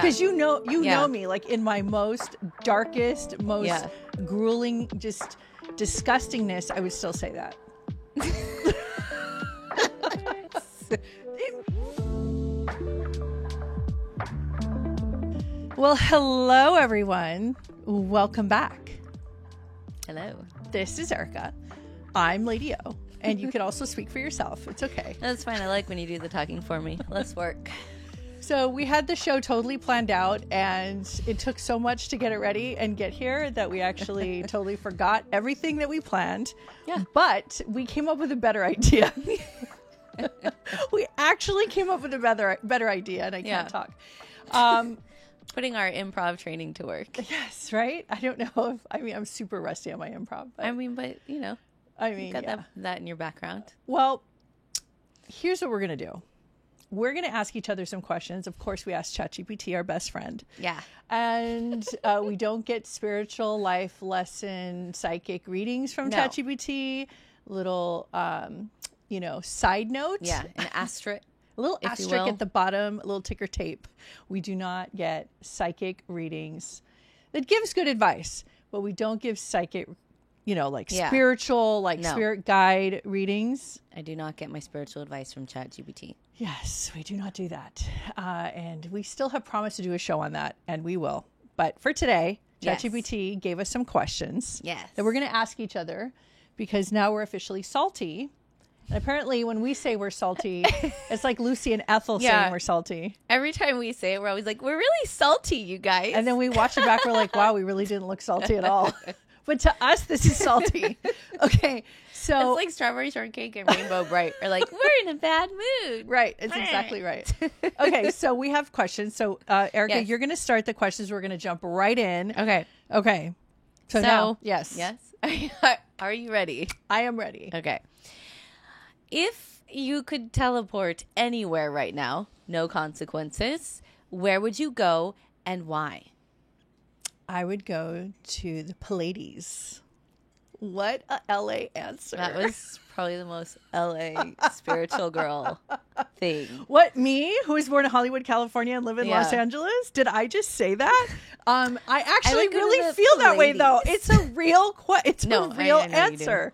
Because you know me, like in my most darkest, most grueling, just disgustingness, I would still say that. Well, hello everyone. Welcome back. Hello. This is Erica. I'm Lady O. And you could also speak for yourself. It's okay. That's fine. I like when you do the talking for me. Let's work. So we had the show totally planned out, and it took so much to get it ready and get here that we actually totally forgot everything that we planned. Yeah. But we came up with a better idea. We actually came up with a better idea, and I can't talk. Putting our improv training to work. Yes, right? I don't know if, I'm super rusty on my improv. But, but you know, got that in your background. Well, here's what we're going to do. We're going to ask each other some questions. Of course, we asked ChatGPT, our best friend. Yeah. And we don't get spiritual life lesson psychic readings from ChatGPT. Little, side note. Yeah, an asterisk. A little asterisk at the bottom, a little ticker tape. We do not get psychic readings. That gives good advice, but we don't give psychic, spiritual, spirit guide readings. I do not get my spiritual advice from ChatGPT. Yes, we do not do that. And we still have promised to do a show on that, and we will. But for today, ChatGPT gave us some questions that we're going to ask each other because now we're officially salty. And apparently when we say we're salty, it's like Lucy and Ethel saying we're salty. Every time we say it, we're always like, we're really salty, you guys. And then we watch it back, we're like, wow, we really didn't look salty at all. But to us, this is salty. Okay, so... It's like Strawberry Shortcake and Rainbow Bright. We're like, we're in a bad mood. Right, it's exactly right. Okay, so we have questions. So, Erica, you're going to start the questions. We're going to jump right in. Okay. So now, yes. Are you ready? I am ready. Okay. If you could teleport anywhere right now, no consequences, where would you go and why? I would go to the Pleiades. What a LA answer. That was probably the most LA spiritual girl thing. What, me, who was born in Hollywood, California and live in Los Angeles? Did I just say that? I actually really feel that way, though. It's a real answer.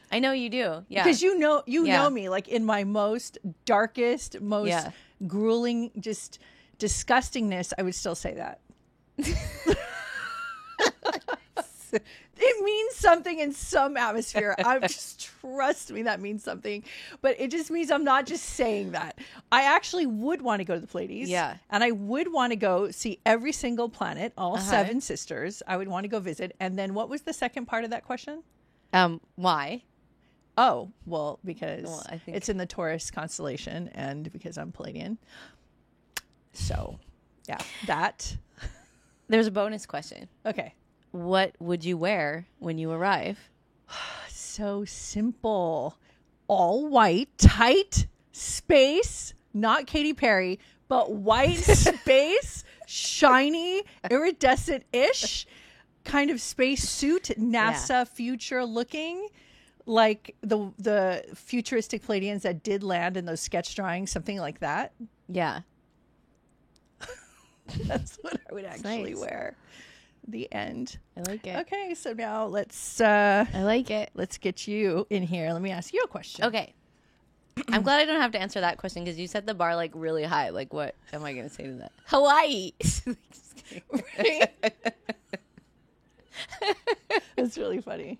I know you do. Yeah. Because you know me, like in my most darkest, most grueling, just disgustingness, I would still say that. It means something in some atmosphere. Just trust me, that means something. But it just means I'm not just saying that. I actually would want to go to the Pleiades. Yeah. And I would want to go see every single planet, all seven sisters. I would want to go visit. And then what was the second part of that question? Why? Oh, well, because I think it's in the Taurus constellation and because I'm Palladian. So, yeah, that. There's a bonus question. Okay. What would you wear when you arrive? So simple. All white, tight space, not Katy Perry, but white space, shiny, iridescent-ish kind of space suit, NASA future looking. Like the futuristic Palladians that did land in those sketch drawings, something like that. Yeah. That's what I would actually wear. The end. I like it. Okay, so now let's... I like it. Let's get you in here. Let me ask you a question. Okay. I'm glad I don't have to answer that question because you set the bar like really high. Like, what am I going to say to that? Hawaii. That's really funny.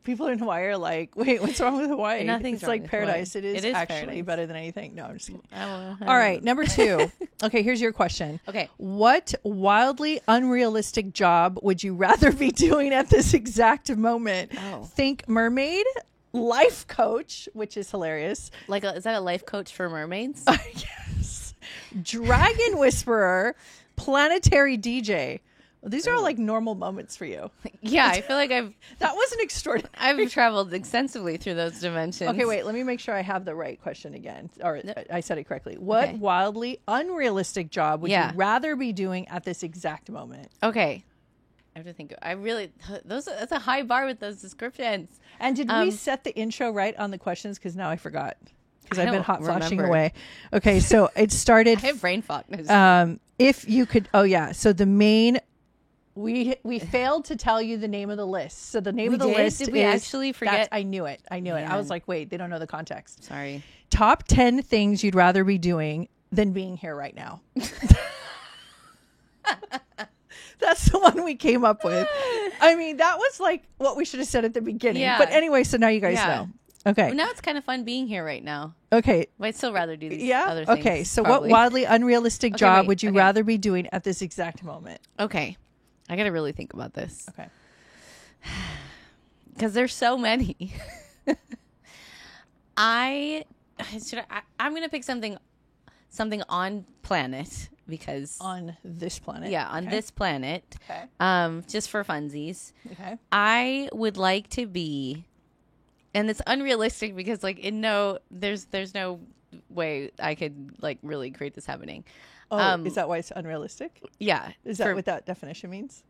People in Hawaii are like, wait, what's wrong with Hawaii? Nothing's it's wrong like with paradise. Hawaii. It is actually paradise. better than anything. No, I'm just kidding. All right, number 2. Okay, here's your question. Okay. What wildly unrealistic job would you rather be doing at this exact moment? Oh. Think mermaid, life coach, which is hilarious. Like, is that a life coach for mermaids? Yes. Dragon whisperer, planetary DJ. Well, these are all like normal moments for you. Yeah, I feel like that wasn't extraordinary. I've traveled extensively through those dimensions. Okay, wait, let me make sure I have the right question again. Or I said it correctly. What wildly unrealistic job would you rather be doing at this exact moment? Okay. I have to think. That's a high bar with those descriptions. And did we set the intro right on the questions? Because now I forgot. Because I've been hot flashing away. Okay, so it started. I have brain fog. If you could, oh yeah. So the main, we failed to tell you the name of the list. So the name We of the did? list Did we is, actually forget? I knew it. I was Man. like, wait, they don't know the context. Sorry. Top 10 things you'd rather be doing than being here right now. That's the one we came up with. I mean, that was like what we should have said at the beginning. Yeah. But anyway, so now you guys Yeah. know. Okay. Well, now it's kind of fun being here right now. Okay. But I'd still rather do these Yeah. other things. Okay. So probably. what wildly unrealistic job wait, would you okay. rather be doing at this exact moment? Okay. I got to really think about this. Okay. Because there's so many. I'm going to pick something on planet because On this planet. on Okay. this planet, Okay. just for funsies. Okay. I would like to be, and it's unrealistic because like there's no way I could like really create this happening. Oh, is that why it's unrealistic? Yeah, Is that what that definition means?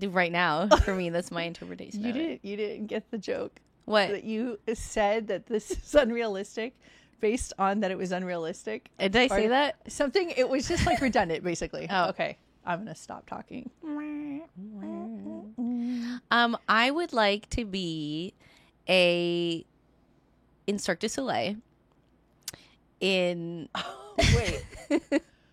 right now for me that's my interpretation. You of it. didn't get the joke. What? That you said that this is unrealistic based on that it was unrealistic. Did I say Or that? Something, it was just like redundant, basically. Oh. Okay. I'm going to stop talking. I would like to be in Cirque du Soleil. Wait.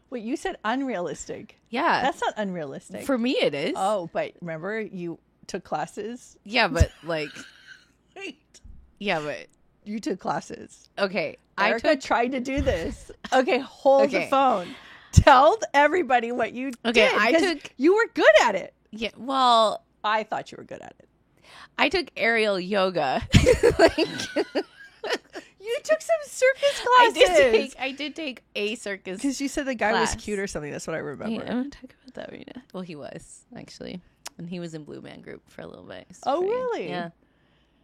Wait, you said unrealistic. Yeah, That's not unrealistic. for me it is. Oh, but remember you took classes? Yeah, but like, Wait. yeah, but You took classes. okay. Erica tried to do this. Okay, hold the Okay. phone. Tell everybody what you Okay, did. I 'cause took- You were good at it. Yeah, well, I thought you were good at it. I took aerial yoga. Like, You took some circus classes. I did take a circus. Because you said the guy was class. cute or something. That's what I Yeah, remember. I'm gonna talk about that right now. Well, he was actually, and he was in Blue Man Group for a little bit. It's Oh, pretty- really? Yeah.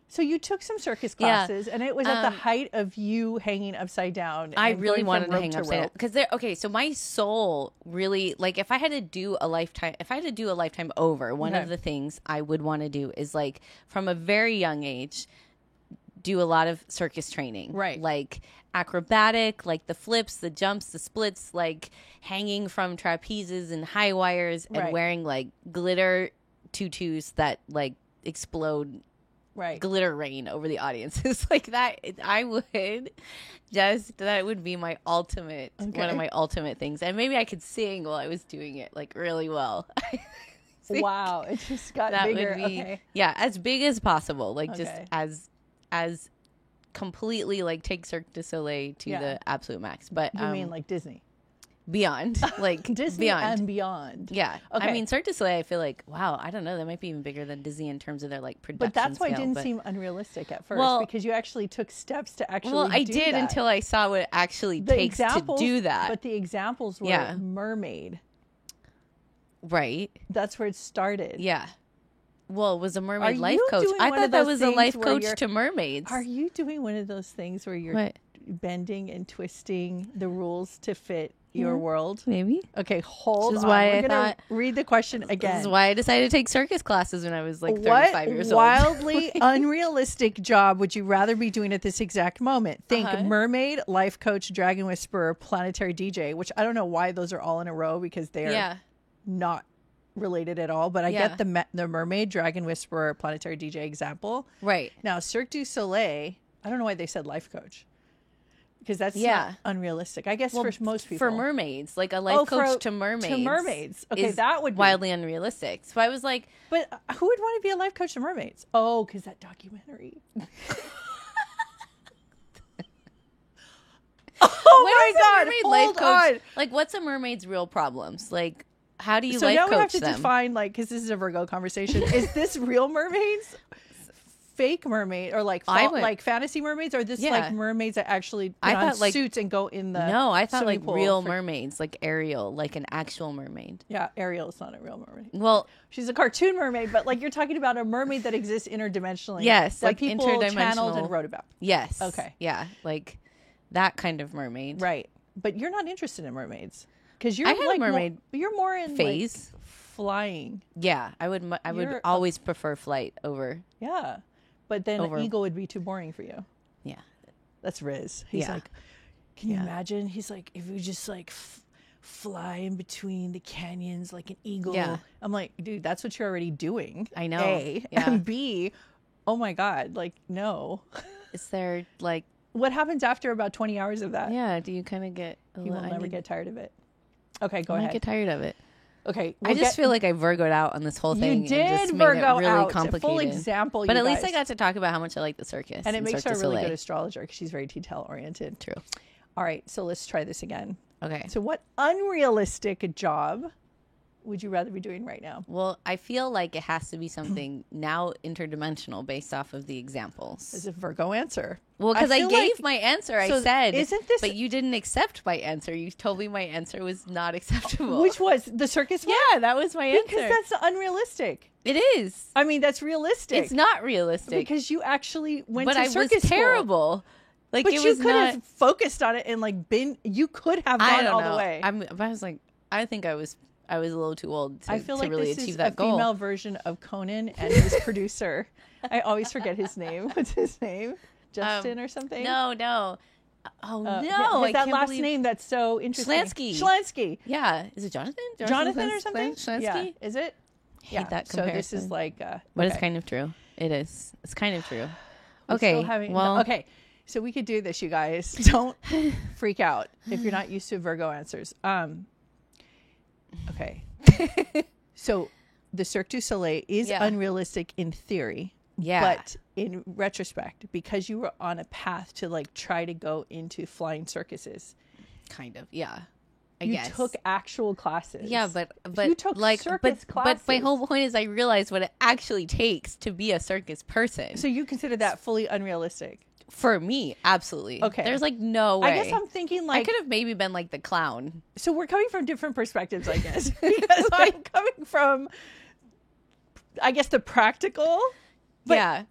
So you took some circus Yeah. classes, and it was at the Um, height of you hanging upside down. I and really going wanted from to rope hang upside down rope. because there. Okay, so my soul really like if I had to do a lifetime, over, one Okay. of the things I would want to do is like from a very young age, do a lot of circus training, Right. Like acrobatic, like the flips, the jumps, the splits, like hanging from trapezes and high wires, and Right. wearing like glitter tutus that like explode Right. glitter rain over the audience. It's like that. I would that would be my ultimate, one Okay. of my ultimate things. And maybe I could sing while I was doing it like really well. Wow. It just got That bigger. would be, Okay. yeah, as big as possible. Like just Okay. as completely like take Cirque du Soleil to Yeah. the absolute max. But You mean like Disney? beyond, like Disney beyond. and beyond. Yeah. I Okay. mean, Cirque du Soleil, I feel like, wow, I don't know. That might be even bigger than Disney in terms of their like production But that's why it scale, didn't but- seem unrealistic at first, Well- because you actually took steps to actually Well, I do did that. until I saw what it actually The takes to examples- do that. But the examples were Yeah. mermaid. Right. That's where it started. Yeah. Well, it was a Are mermaid you life coach. doing I one thought of that those was a things life where coach you're- to mermaids. Are you doing one of those things where you're What? bending and twisting the rules to fit your world? Maybe. Okay, hold This is on. why We're I gonna thought- read the question again. This is why I decided to take circus classes when I was like 35 What years old. wildly unrealistic job would you rather be doing at this exact moment? Think Uh-huh. mermaid, life coach, dragon whisperer, planetary DJ, which I don't know why those are all in a row because they're Yeah. not related at all. But I Yeah. get the mermaid, dragon whisperer, planetary DJ example. Right. Now, Cirque du Soleil, I don't know why they said life coach. Because that's Yeah. not unrealistic. I guess Well, for most people. For mermaids, like a life for- coach to mermaids. to mermaids. Okay, is that would be- wildly unrealistic. So I was like, But who would want to be a life coach to mermaids? Oh, because that documentary. Oh what my is a God! mermaid Hold life coach? on. Like, what's a mermaid's real problems? Like, how do you So life now we have coach to them? define, like, because this is a Virgo conversation. Is this real mermaids, fake mermaid, or like I would- like fantasy mermaids, or this Yeah. like mermaids that actually put I on thought, like- suits and go in the No, I thought swimming like pool real for- mermaids, like Ariel, like an actual mermaid. Yeah, Ariel's not a real mermaid. Well, She's a cartoon mermaid, but like you're talking about a mermaid that exists interdimensionally. Yes, that like people channeled and interdimensional. wrote about. yes. Okay. Yeah, like that kind of mermaid. Right, but you're not interested in mermaids because you're I had a like mermaid you're more in phase. like, flying. Yeah, I would You're- always prefer flight over. Yeah, but then Over- an eagle would be too boring for you. Yeah. That's Riz. He's Yeah. like, can you Yeah. imagine? He's like, if we just like fly in between the canyons like an eagle. Yeah. I'm like, dude, that's what you're already doing. I know. A. Yeah. And B, oh my God, like, no. Is there like, What happens after about 20 hours of that? yeah, do you kind of get a You will little, never get tired of it. Okay, go I ahead. get tired of it. Okay. I just feel like I Virgoed out on this whole thing. you did and just made Virgo it really out. complicated. Full example, But you at least I guys. got to talk about how much I like the circus. And it makes her a Cirque du really good Soleil. astrologer because she's very detail oriented. True. All right, so let's try this again. Okay. So what unrealistic job would you rather be doing right now? Well, I feel like it has to be something now interdimensional based off of the examples. Is a Virgo answer. Well, because I feel gave like- my answer, I so said, isn't this- but you didn't accept my answer. You told me my answer was not acceptable. Which was the circus one? Yeah, that was my answer. Because that's unrealistic. It is. I mean, that's realistic. It's not realistic. Because you actually went but to I was circus school. terrible. Like But it you was could not. have focused on it and like been. You could have I gone don't all know. the way. I was like, I think I was a little too old to, I feel to like really this achieve is that a goal. female version of Conan and his producer. I always forget his name. What's his name? Justin or something? No. Oh no! His I that can't last believe... name that's so interesting. Schlansky. Schlansky. Yeah, is it Jonathan? Jonathan or something? Schlansky? Yeah. Is it? Hate that So comparison. this is like, But it's okay. kind of true. It is. It's kind of true. We're Okay. still having- Well, okay. So we could do this, you guys. Don't freak out if you're not used to Virgo answers. Okay. So the Cirque du Soleil is Yeah. unrealistic in theory. Yeah. But in retrospect, because you were on a path to like try to go into flying circuses, kind of. Yeah. I you guess. took actual classes. Yeah, but you took like circus but my classes. whole point is I realized what it actually takes to be a circus person. So you consider that fully unrealistic? For me, absolutely. Okay. There's like no way. I guess I'm thinking I like could have maybe been like the clown. so we're coming from different perspectives, I guess. Because I'm coming from I guess the practical. But yeah.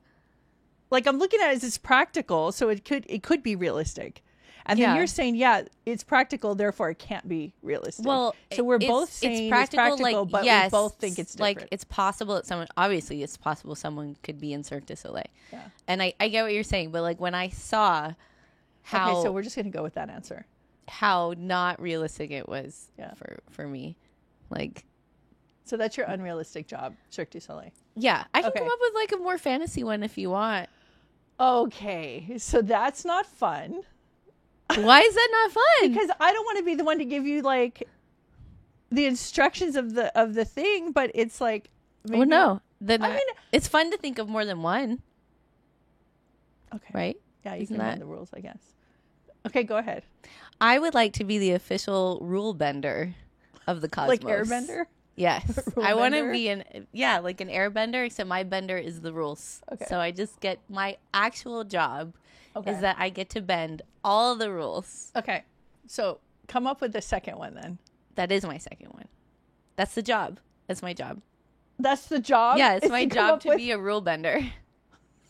like I'm looking at it as it's practical, so it could be realistic. And then Yeah. you're saying, yeah, it's practical, therefore it can't be realistic. Well, so we're it's- both saying it's practical, but yes, we both think it's different. like it's possible that someone obviously it's possible someone could be in Cirque du Soleil. Yeah. And I get what you're saying, but like when I saw how Okay, so we're just gonna go with that answer. how not realistic it was Yeah. for me, like So that's your unrealistic job, Cirque du Soleil. yeah, I can Okay. come up with like a more fantasy one if you want. Okay, so that's not fun Why is that not fun? because I don't want to be the one to give you like the instructions of the thing, but it's like maybe, well, no, then I mean- it's fun to think of more than one, Okay, right? Yeah, you Isn't can that- bend the rules, I guess. Okay, go ahead. I would like to be the official rule bender of the cosmos. Like Airbender. Yes. Rule I want to bender? be like an airbender, except my bender is the rules. Okay. So I just get my actual job Okay. is that I get to bend all the rules. Okay, so come up with the second one then. That is my second one. That's the job. That's my job. That's the job. Yeah, it's is my to come job up to with- be a rule bender.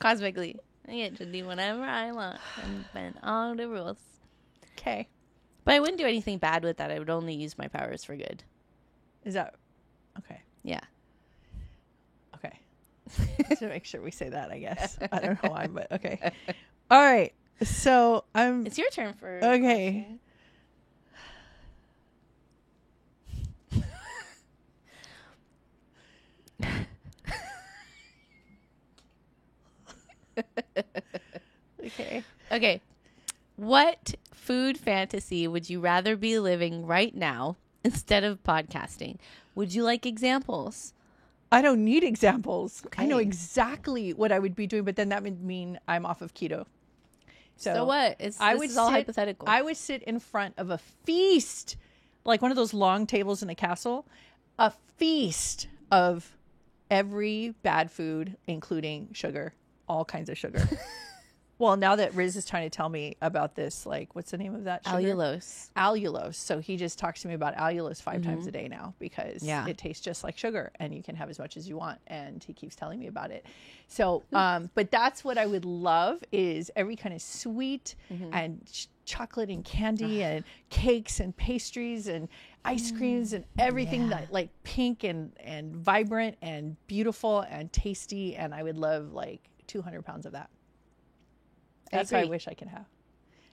Cosmically. I get to do whatever I want and bend all the rules. Okay, But I wouldn't do anything bad with that. I would only use my powers for good. is that okay? Yeah. Okay. Just to make sure we say that, I guess. I don't know why, but okay. All right. So I'm It's your turn for okay. Okay. Okay. What food fantasy would you rather be living right now instead of podcasting? Would you like examples? I don't need examples. I know Okay. exactly what I would be doing, but then that would mean I'm off of keto. So what? This is all hypothetical. I would sit in front of a feast, like one of those long tables in a castle, a feast of every bad food, including sugar, all kinds of sugar. Well, now that Riz is trying to tell me about this, like, what's the name of that sugar? Allulose. Allulose. So he just talks to me about allulose 5 times a day now because Yeah. it tastes just like sugar and you can have as much as you want. And he keeps telling me about it. So, but that's what I would love is every kind of sweet and chocolate and candy and cakes and pastries and ice creams and everything that like pink and vibrant and beautiful and tasty. And I would love like 200 pounds of that. That's what I agree. wish I could have.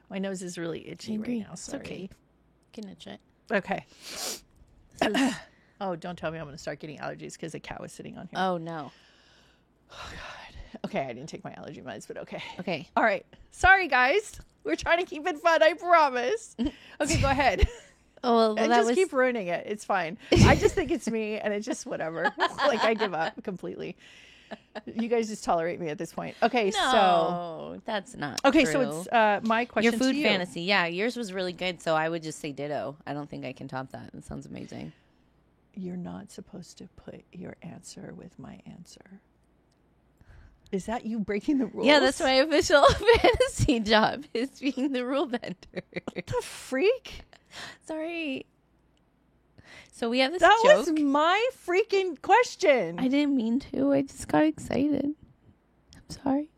My nose is really itchy right now. It's Sorry. okay. Can itch it. Okay. Oh, don't tell me I'm going to start getting allergies because a cat was sitting on here. Oh, no. Oh, God. Okay, I didn't take my allergy meds, but okay. Okay. All right. Sorry, guys. We're trying to keep it fun, I promise. Okay, go ahead. Oh, well, And that just was... keep ruining it. It's fine. I just think it's me, and it's just whatever. Like, I give up completely. You guys just tolerate me at this point. Okay, No, that's not Okay, true. so it's my question Your food to you. fantasy. Yeah, yours was really good, so I would just say ditto. I don't think I can top that. It sounds amazing. You're not supposed to put your answer with my answer. Is that you breaking the rules? Yeah, that's my official fantasy job, is being the rule bender. What the freak? Sorry. So we have this That joke. was my freaking question. I didn't mean to. I just got excited. I'm sorry.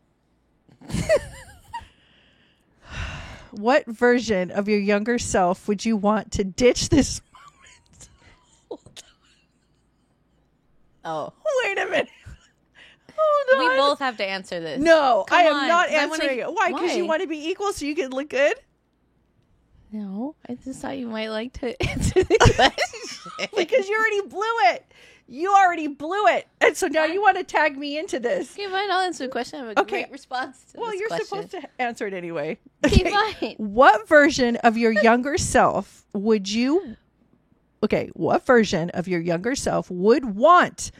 What version of your younger self would you want to ditch this moment? Hold Oh. on. Wait a minute. Hold on. We both have to answer this. No, Come I am on, not 'cause I wanna- answering it. Why? Because you why? want to be equal so you can look good? No, I just thought you might like to answer the question. Because you already blew it. You already blew it. And so now you want to tag me into this. Okay, fine. I'll answer the question. I have a Okay. great response to Well, this you're question. supposed to answer it anyway. Okay, fine. What version of your younger self would you... Okay, what version of your younger self would want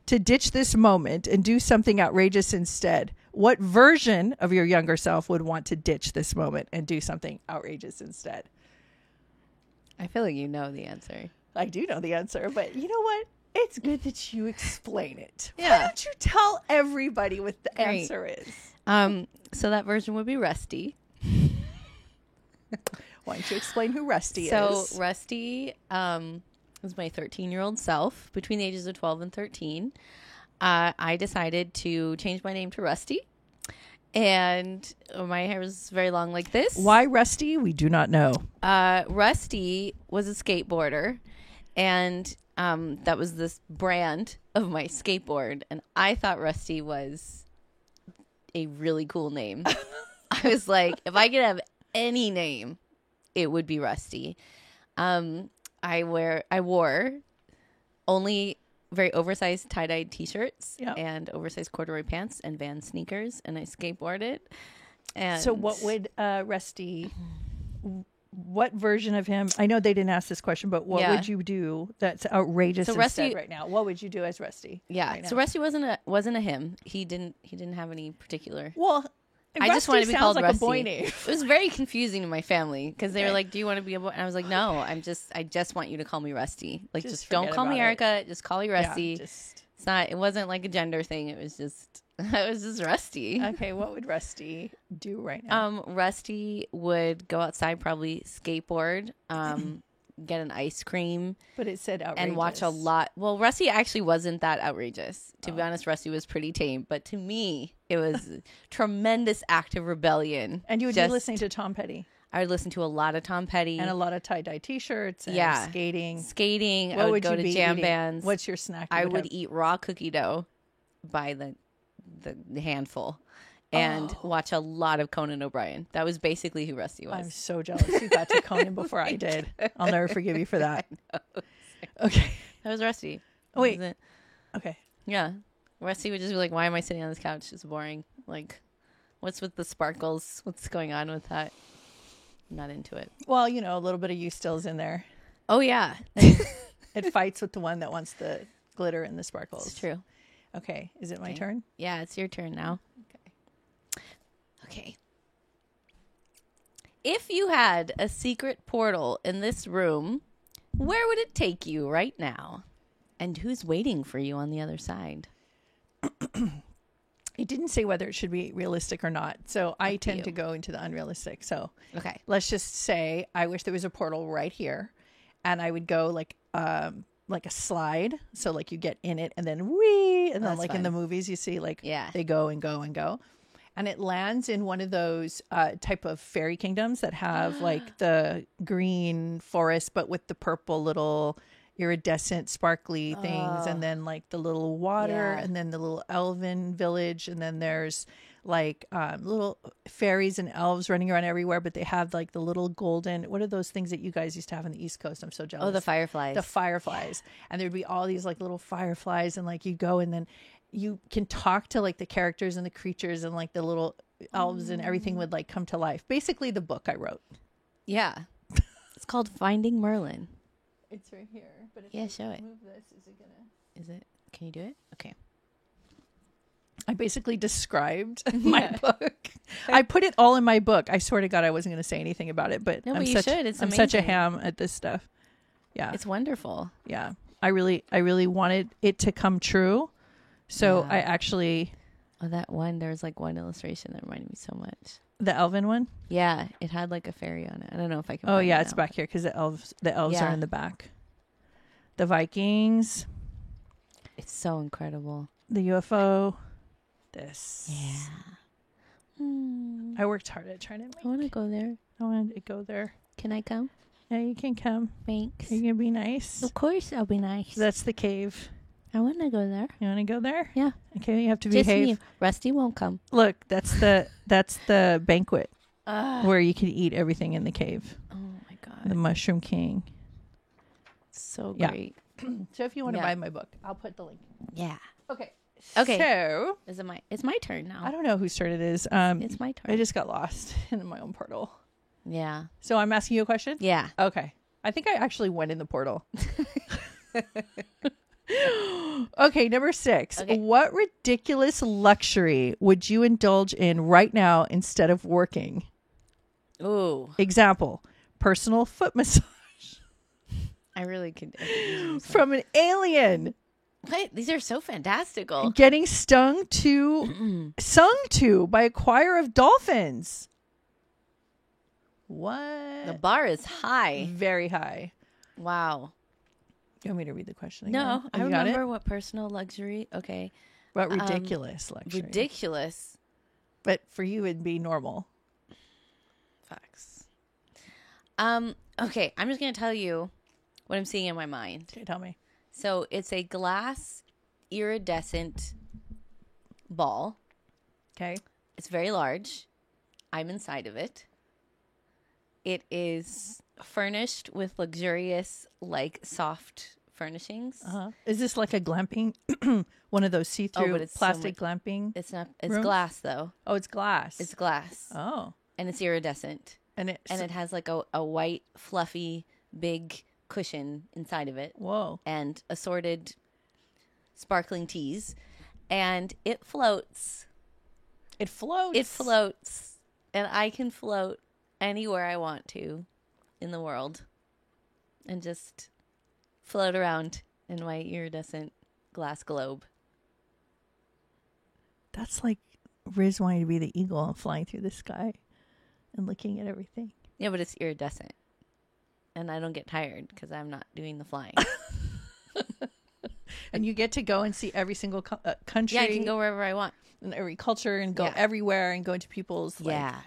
to ditch this moment and do something outrageous instead? What version of your younger self would want to ditch this moment and do something outrageous instead? I feel like you know the answer. I do know the answer, but you know what? It's good that you explain it. Why Yeah. don't you tell everybody what the Great. answer is? So that version would be Rusty. Why don't you explain who Rusty So is? Rusty was my 13-year-old self between the ages of 12 and 13. I decided to change my name to Rusty. And my hair was very long like this. Why Rusty? We do not know. Rusty was a skateboarder. And that was this brand of my skateboard. And I thought Rusty was a really cool name. I was like, if I could have any name, it would be Rusty. I wore only very oversized tie-dyed t-shirts Yep. and oversized corduroy pants and Vans sneakers, and I skateboarded. And So what would Rusty, what version of him, I know they didn't ask this question, but what Yeah. would you do that's outrageous So instead Rusty- right now? What would you do as Rusty? yeah, right so now? Rusty wasn't a him. He didn't have any particular. Well, I just wanted to be sounds called like Rusty. a boy name. It was very confusing to my family because they were Okay. like, "Do you want to be a boy?" And I was like, "No, I just want you to call me Rusty. Like, Just just don't forget call me about it. Erica. Just call me Rusty. Yeah, just, It's not. It wasn't like a gender thing. It was just. It was just Rusty. okay, what would Rusty do right now? Rusty would go outside, probably skateboard, get an ice cream, But it said outrageous. and watch a lot. Well, Rusty actually wasn't that outrageous. To be honest, Rusty was pretty tame. But to me, it was a tremendous act of rebellion. And you would be Just- listening to Tom Petty I would listen to a lot of Tom Petty. and a lot of tie-dye t-shirts and Yeah. skating. Skating. What I would would go you to be jam eating? bands. What's your snack? you I would have? eat raw cookie dough by the handful and watch a lot of Conan O'Brien. That was basically who Rusty was. I'm so jealous you got to Conan before I did. I'll never forgive you for that. Okay. That was Rusty. That Wait. was it. Okay. Yeah. Rusty would just be like, why am I sitting on this couch? It's boring. Like, what's with the sparkles? What's going on with that? I'm not into it. Well, you know, a little bit of you still's in there. Oh, yeah. It fights with the one that wants the glitter and the sparkles. It's true. Okay. Is it my Okay. turn? Yeah, it's your turn now. Okay. Okay. If you had a secret portal in this room, where would it take you right now? And who's waiting for you on the other side? It didn't say whether it should be realistic or not. So I Up to tend you. to go into the unrealistic. So Okay. let's just say I wish there was a portal right here, and I would go like a slide. So like you get in it and then wee, and then That's like in fun. the movies you see like Yeah. they go and go and go. And it lands in one of those type of fairy kingdoms that have like the green forest, but with the purple little iridescent sparkly things, and then like the little water, Yeah. and then the little elven village, and then there's like little fairies and elves running around everywhere, but they have like the little golden, what are those things that you guys used to have on the East Coast? I'm so jealous. Oh, the fireflies. The fireflies. And there'd be all these like little fireflies, and like you go and then you can talk to like the characters and the creatures, and like the little elves and everything would like come to life. Basically the book I wrote. Yeah. It's called Finding Merlin. It's right here. But if Yeah, I show it. move this, is it gonna... Is it? Can you do it? Okay. I basically described my book. I put it all in my book. I swear to God, I wasn't going to say anything about it, but No, I'm but you such, should. It's I'm such a amazing. ham at this stuff. Yeah. It's wonderful. Yeah. I really wanted it to come true. So Yeah. I actually, Oh, that one. There was like one illustration that reminded me so much. the elven one. Yeah, it had like a fairy on it. I don't know if I can. Oh find yeah, it it's now. back here because the elves are Yeah. in the back. The Vikings, It's so incredible. the UFO, this. Yeah. I worked hard at trying to I want to go there. I wanted to go there. Can I come? Yeah, you can come. Thanks. Are you gonna be nice? Of course, I'll be nice. That's the cave. I want to go there. You want to go there? Yeah. Okay, you have to Just behave. me. Rusty won't come. Look, that's the banquet where you can eat everything in the cave. Oh my god. The Mushroom King. So Yeah. great. So if you want to Yeah. buy my book, I'll put the link. Yeah. Okay. Okay. So Is it my? It's my turn now. I don't know whose turn it is. It's my turn. I just got lost in my own portal. Yeah. So I'm asking you a question? Yeah. Okay. I think I actually went in the portal. Okay, number 6. Okay. What ridiculous luxury would you indulge in right now instead of working? Ooh. Example, personal foot massage I really could. I could use from an alien. What? These are so fantastical. Getting sung to by a choir of dolphins. What? The bar is high. Very high. Wow. You want me to read the question No, again? I You got remember it? what personal luxury. Okay. What ridiculous luxury. Ridiculous. But for you, it'd be normal. Facts. Okay, I'm just gonna tell you what I'm seeing in my mind. Okay, tell me. So it's a glass iridescent ball. Okay. It's very large. I'm inside of it. It is furnished with luxurious, like soft furnishings. Uh-huh. Is this like a glamping? One of those see-through but it's so plastic glamping? It's not. It's Rooms? glass though. Oh, it's glass. It's glass, Oh. and it's iridescent, And it. and it has like a white, fluffy, big cushion inside of it, Whoa. and assorted sparkling teas, and it floats. It floats. It floats, and I can float anywhere I want to in the world and just float around in my iridescent glass globe. That's like Riz wanting to be the eagle and flying through the sky and looking at everything. Yeah, but it's iridescent. And I don't get tired because I'm not doing the flying. And you get to go and see every single country. Yeah, I can go wherever I want. and every culture and go Yeah. everywhere and go into people's Yeah.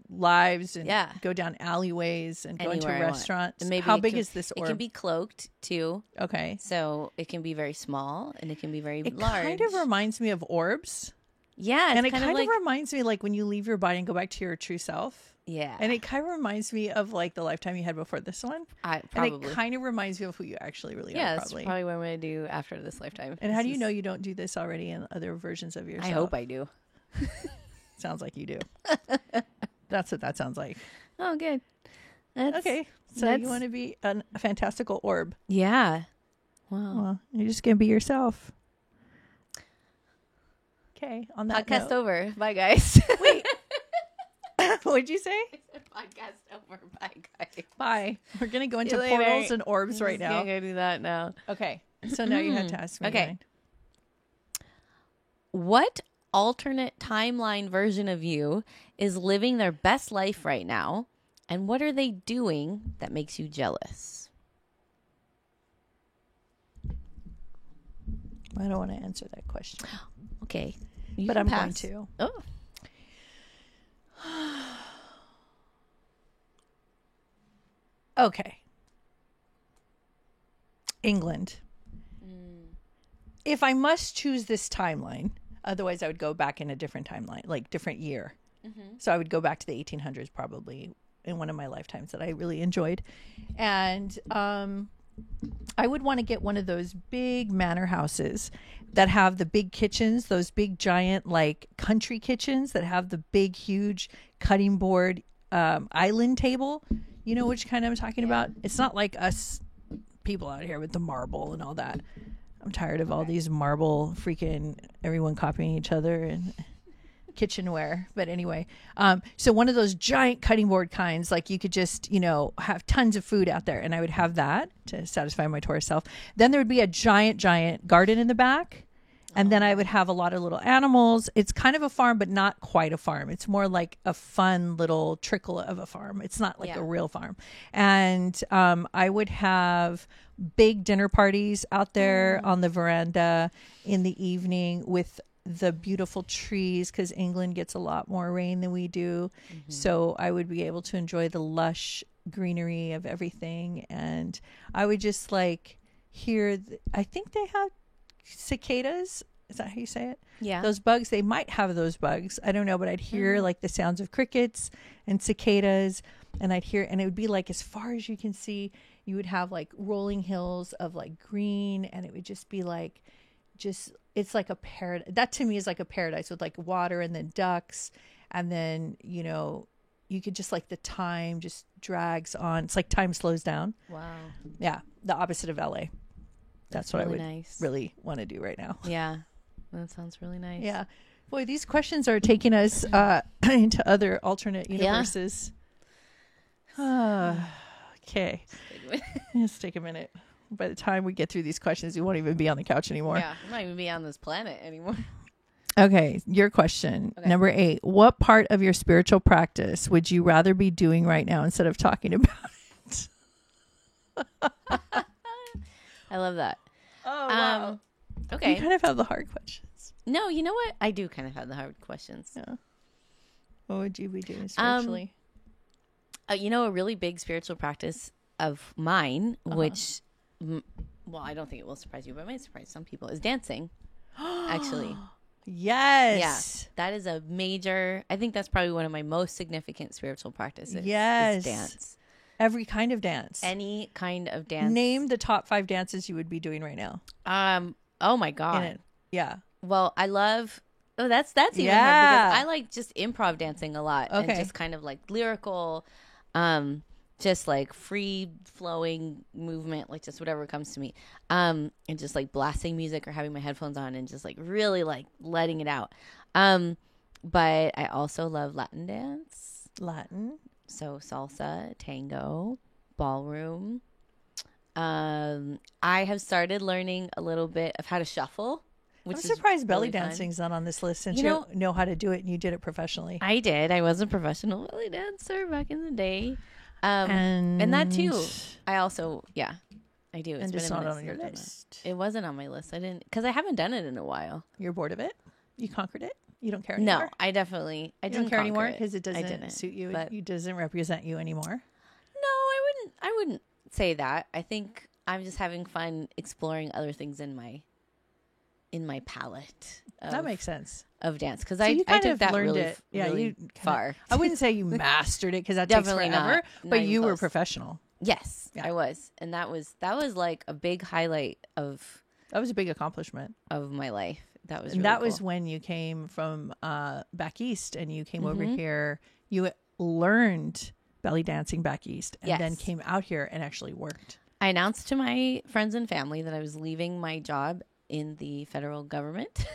lives and Yeah. go down alleyways and go into Anywhere I want. restaurants. And maybe How it big can- is this orb? It can be cloaked too. Okay. So it can be very small and it can be very It large. kind of reminds me of orbs. yeah, it's And it kind kind of like reminds me like when you leave your body and go back to your true self. yeah. And it kind of reminds me of like the lifetime you had before this one. And probably. it kind of reminds me of who you actually really Yeah, are, that's probably. probably what I'm going to do after this lifetime. And how This do you is- know you don't do this already in other versions of yourself? I hope I do. Sounds like you do. That's what that sounds like. Oh, good. That's, Okay. So that's- you want to be a fantastical orb. Yeah. Wow. Well, you're just going to be yourself. Okay. On that Podcast note. over. Bye, guys. Wait. What'd you say? Podcast over. Bye, guys. Bye. We're going to go into you later. portals and orbs right I'm now. going to do that now. Okay. So now you have to ask me. Okay. mine. What alternate timeline version of you is living their best life right now? And what are they doing that makes you jealous? I don't want to answer that question. Okay. You But can I'm going pass. to. Oh. Okay. England. If I must choose this timeline, Otherwise, I would go back in a different timeline, like different year. Mm-hmm. So I would go back to the 1800s probably in one of my lifetimes that I really enjoyed. And I would want to get one of those big manor houses that have the big kitchens, those big giant like country kitchens that have the big, huge cutting board island table. You know which kind I'm talking about? It's not like us people out here with the marble and all that. I'm tired of all these marble freaking everyone copying each other and kitchenware. But anyway, so one of those giant cutting board kinds, like you could just, have tons of food out there, and I would have that to satisfy my tourist self. Then there would be a giant garden in the back. And then I would have a lot of little animals. It's kind of a farm, but not quite a farm. It's more like a fun little trickle of a farm. It's not like a real farm. And I would have big dinner parties out there on the veranda in the evening with the beautiful trees, because England gets a lot more rain than we do. Mm-hmm. So I would be able to enjoy the lush greenery of everything. And I would just like hear, I think they have cicadas. Is that how you say it? Yeah. Those bugs, they might have those bugs. I don't know, but I'd hear like the sounds of crickets and cicadas, and I'd hear, and it would be like as far as you can see, you would have like rolling hills of like green, and it would just be like, it's like a paradise. That to me is like a paradise with like water and then ducks. And then, you could just like the time just drags on. It's like time slows down. Wow. Yeah. The opposite of LA. That's what really I would nice. really want to do right now. Yeah. That sounds really nice. Yeah. Boy, these questions are taking us into other alternate universes. Yeah. Okay. Let's take a minute. By the time we get through these questions, we won't even be on the couch anymore. Yeah. We might even be on this planet anymore. Okay. Your question. Okay. Number 8. What part of your spiritual practice would you rather be doing right now instead of talking about it? I love that. Oh, wow. Okay. You kind of have the hard questions. No, you know what? I do kind of have the hard questions. Yeah. What would you be doing spiritually? A really big spiritual practice of mine, which, well, I don't think it will surprise you, but it might surprise some people, is dancing, actually. Yes. Yeah. That is a major, I think that's probably one of my most significant spiritual practices. Yes. Is dance. Every kind of dance. Any kind of dance. Name the top 5 dances you would be doing right now. Oh my God. Yeah. Well, I love, that's even hard, because I like just improv dancing a lot. Okay. And just kind of like lyrical, just like free flowing movement, like just whatever comes to me. And just like blasting music or having my headphones on and just like really like letting it out. But I also love Latin dance. Latin. So salsa, tango, ballroom. I have started learning a little bit of how to shuffle. I'm surprised belly dancing's not on this list, since you know how to do it and you did it professionally. I did. I was a professional belly dancer back in the day. And that too. I also, I do. It's not on your list. It wasn't on my list. I didn't, because I haven't done it in a while. You're bored of it? You conquered it? You don't care anymore? No, I didn't care anymore because it doesn't suit you. But it doesn't represent you anymore. No, I wouldn't say that. I think I'm just having fun exploring other things in my palette. That makes sense. Of dance, because so I took that learned really, it. Yeah, really far. I wouldn't say you mastered it because that definitely takes forever. not But you close. were professional. Yes, I was, and that was like a big highlight of that was a big accomplishment of my life. That was and really that cool. was when you came from back east, and you came over here. You learned belly dancing back east, and then came out here and actually worked. I announced to my friends and family that I was leaving my job in the federal government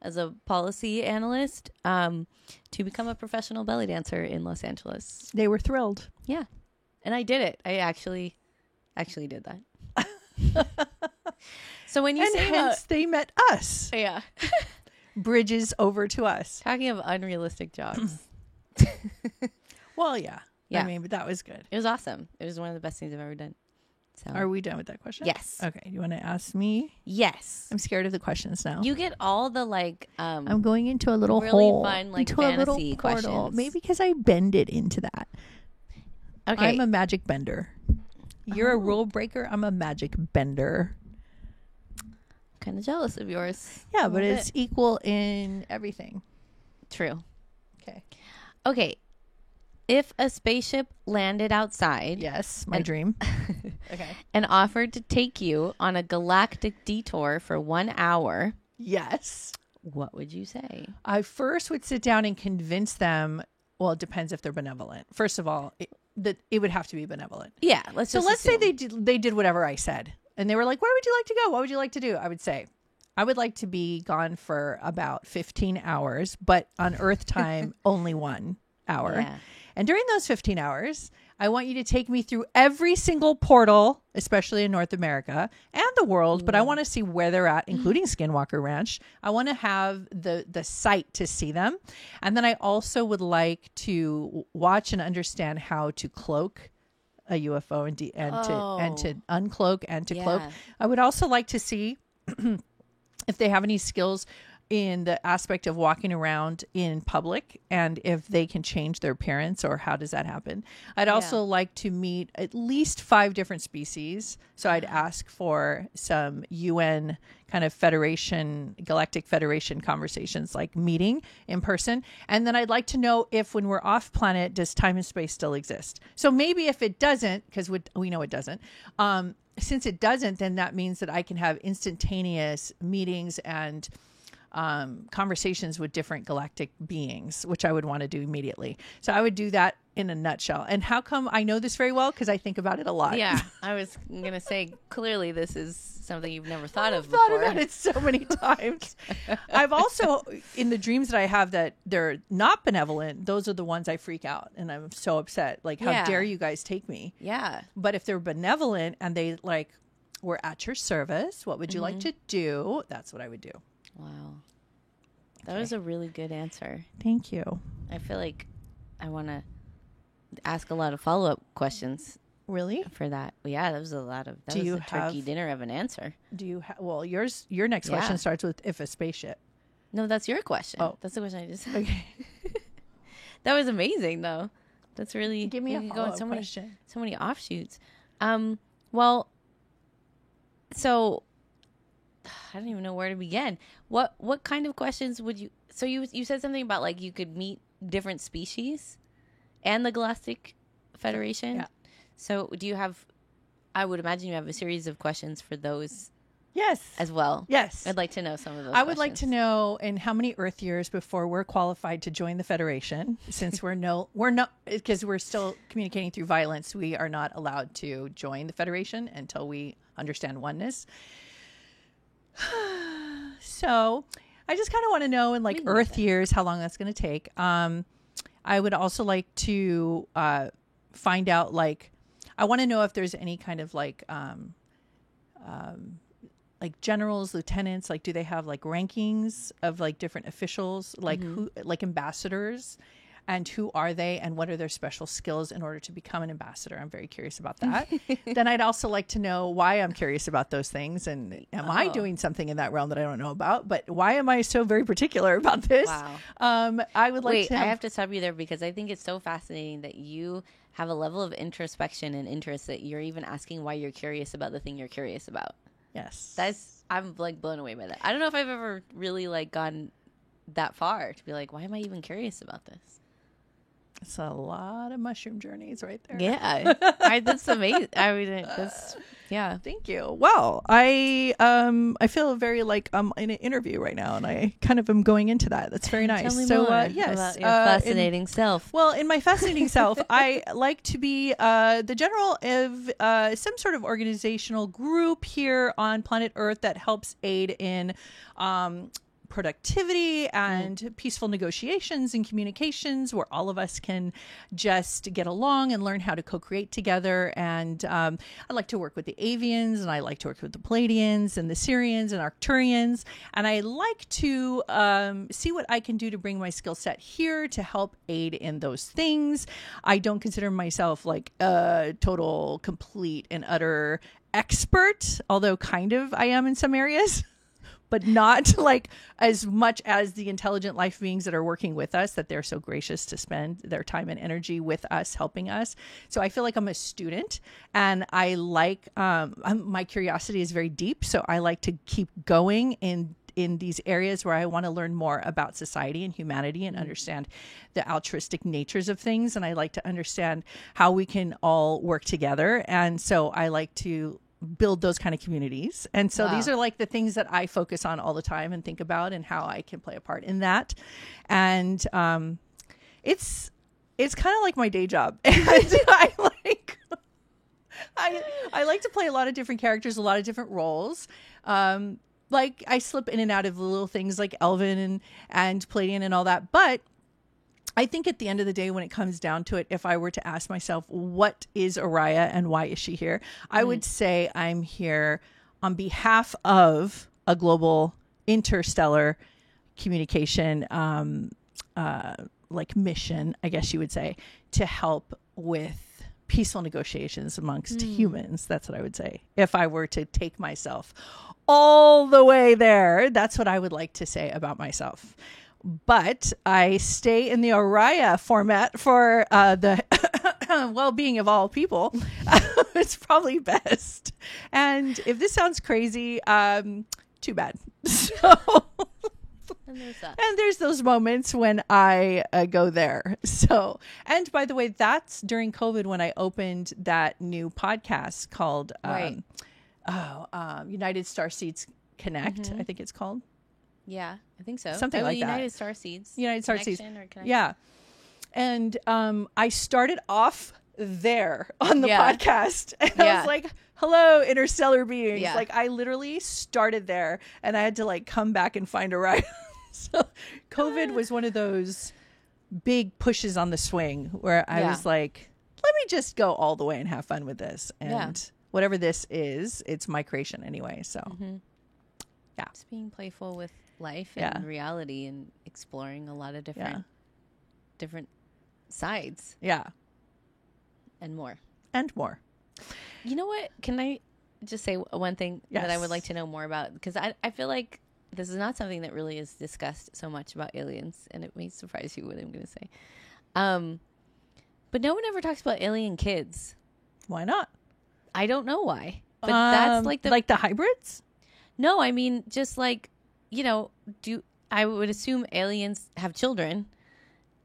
as a policy analyst to become a professional belly dancer in Los Angeles. They were thrilled. Yeah. And I did it. I actually did that. So when you say hence they met us. Yeah. Bridges over to us. Talking of unrealistic jobs. Well, yeah. Yeah. I mean, but that was good. It was awesome. It was one of the best things I've ever done. So are we done with that question? Yes. Okay. Do you want to ask me? Yes. I'm scared of the questions now. You get all the I'm going into a little really hole. Fun, like, into fantasy a little portal. questions. Maybe because I bend it into that. Okay. I'm a magic bender. You're a rule breaker. I'm a magic bender. kind of jealous of yours. Yeah, a but little it's equal in everything. bit. True. Okay. Okay. If a spaceship landed outside Yes, my dream. Okay. and offered to take you on a galactic detour for 1 hour, Yes. what would you say? I first would sit down and convince them. Well, it depends if they're benevolent. First of all, it would have to be benevolent. Yeah, let's So just let's say assume. they did whatever I said, and they were like, "Where would you like to go? What would you like to do?" I would say, "I would like to be gone for about 15 hours, but on Earth time only 1 hour." Yeah. And during those 15 hours, I want you to take me through every single portal, especially in North America and the world, but I want to see where they're at, including Skinwalker Ranch. I want to have the sight to see them. And then I also would like to watch and understand how to cloak a UFO and to uncloak and to cloak. Yeah. I would also like to see if they have any skills in the aspect of walking around in public and if they can change their appearance or how does that happen. I'd also like to meet at least 5 different species. So I'd ask for some UN kind of Federation, Galactic Federation conversations, like meeting in person. And then I'd like to know if when we're off planet, does time and space still exist? So maybe if it doesn't, because we know it doesn't, since it doesn't, then that means that I can have instantaneous meetings and conversations with different galactic beings, which I would want to do immediately. So I would do that in a nutshell. And how come I know this very well? Because I think about it a lot. Yeah, I was going to say, clearly this is something you've never thought of I've before. thought about it so many times. I've also, in the dreams that I have that they're not benevolent, those are the ones I freak out. And I'm so upset. Like, how Yeah. dare you guys take me? Yeah. But if they're benevolent and they like, we're at your service, what would you like to do? That's what I would do. Wow. That was a really good answer. Thank you. I feel like I want to ask a lot of follow-up questions Really? for that. Well, yeah, that was a lot of, that Do was you a turkey have- dinner of an answer. Do you well, your next Yeah. question starts with if a spaceship. No, that's your question. Oh. That's the question I just Okay. That was amazing, though. That's really, Give me a we could go in follow-up question. so many offshoots. Well, so I don't even know where to begin. What kind of questions would you? So you said something about like you could meet different species, and the Galactic Federation. Yeah. So do you have? I would imagine you have a series of questions for those Yes. as well. Yes. I'd like to know some of those. I would like to questions. know in how many Earth years before we're qualified to join the Federation, since we're not because we're still communicating through violence. We are not allowed to join the Federation until we understand oneness. So I just kind of want to know in like We know Earth that. years how long that's going to take. I would also like to find out like I want to know if there's any kind of like generals, lieutenants, like do they have like rankings of like different officials, like who, like ambassadors, and who are they and what are their special skills in order to become an ambassador? I'm very curious about that. Then I'd also like to know why I'm curious about those things, and am I doing something in that realm that I don't know about? But why am I so very particular about this? Wow. I would like Wait, to I have to stop you there because I think it's so fascinating that you have a level of introspection and interest that you're even asking why you're curious about the thing you're curious about. yes. I'm like blown away by that. I don't know if I've ever really like gone that far to be like, why am I even curious about this? It's a lot of mushroom journeys right there. Yeah, that's amazing. I mean, that's yeah. Thank you. Well, I feel very like I'm in an interview right now, and I kind of am going into that. That's very nice. Tell me So more yes, about your fascinating self. Well, in my fascinating self, I like to be the general of some sort of organizational group here on planet Earth that helps aid in productivity and peaceful negotiations and communications where all of us can just get along and learn how to co-create together. And I like to work with the Avians, and I like to work with the Palladians and the Syrians and Arcturians. And I like to see what I can do to bring my skill set here to help aid in those things. I don't consider myself like a total, complete, and utter expert, although kind of I am in some areas. but not like as much as the intelligent life beings that are working with us, that they're so gracious to spend their time and energy with us, helping us. So I feel like I'm a student, and I like, my curiosity is very deep. So I like to keep going in these areas where I want to learn more about society and humanity and understand the altruistic natures of things. And I like to understand how we can all work together. And so I like to build those kind of communities. And so these are like the things that I focus on all the time and think about, and how I can play a part in that. And it's kind of like my day job. And I like to play a lot of different characters, a lot of different roles. Like I slip in and out of the little things like Elvin and Palladian and all that. But I think at the end of the day, when it comes down to it, if I were to ask myself, what is Araya and why is she here? I would say I'm here on behalf of a global interstellar communication, like mission, I guess you would say, to help with peaceful negotiations amongst humans. That's what I would say. If I were to take myself all the way there, that's what I would like to say about myself. But I stay in the Araya format for the well-being of all people. It's probably best. And if this sounds crazy, too bad. So, and there's those moments when I go there. So, and by the way, that's during COVID when I opened that new podcast called United Starseeds Connect, I think it's called. Yeah, I think so. Something like United that. Starseeds. United Starseeds. Or connection. Yeah. And I started off there on the podcast. And I was like, hello, interstellar beings. Yeah. Like I literally started there, and I had to like come back and find a ride. So COVID was one of those big pushes on the swing where I was like, let me just go all the way and have fun with this. And whatever this is, it's my creation anyway. So Just being playful with life and reality, and exploring a lot of different sides. Yeah. And more. And more. You know what? Can I just say one thing that I would like to know more about? Because I feel like this is not something that really is discussed so much about aliens, and it may surprise you what I'm going to say. But no one ever talks about alien kids. Why not? I don't know why. But that's like the hybrids? No, I mean, just like, I would assume aliens have children,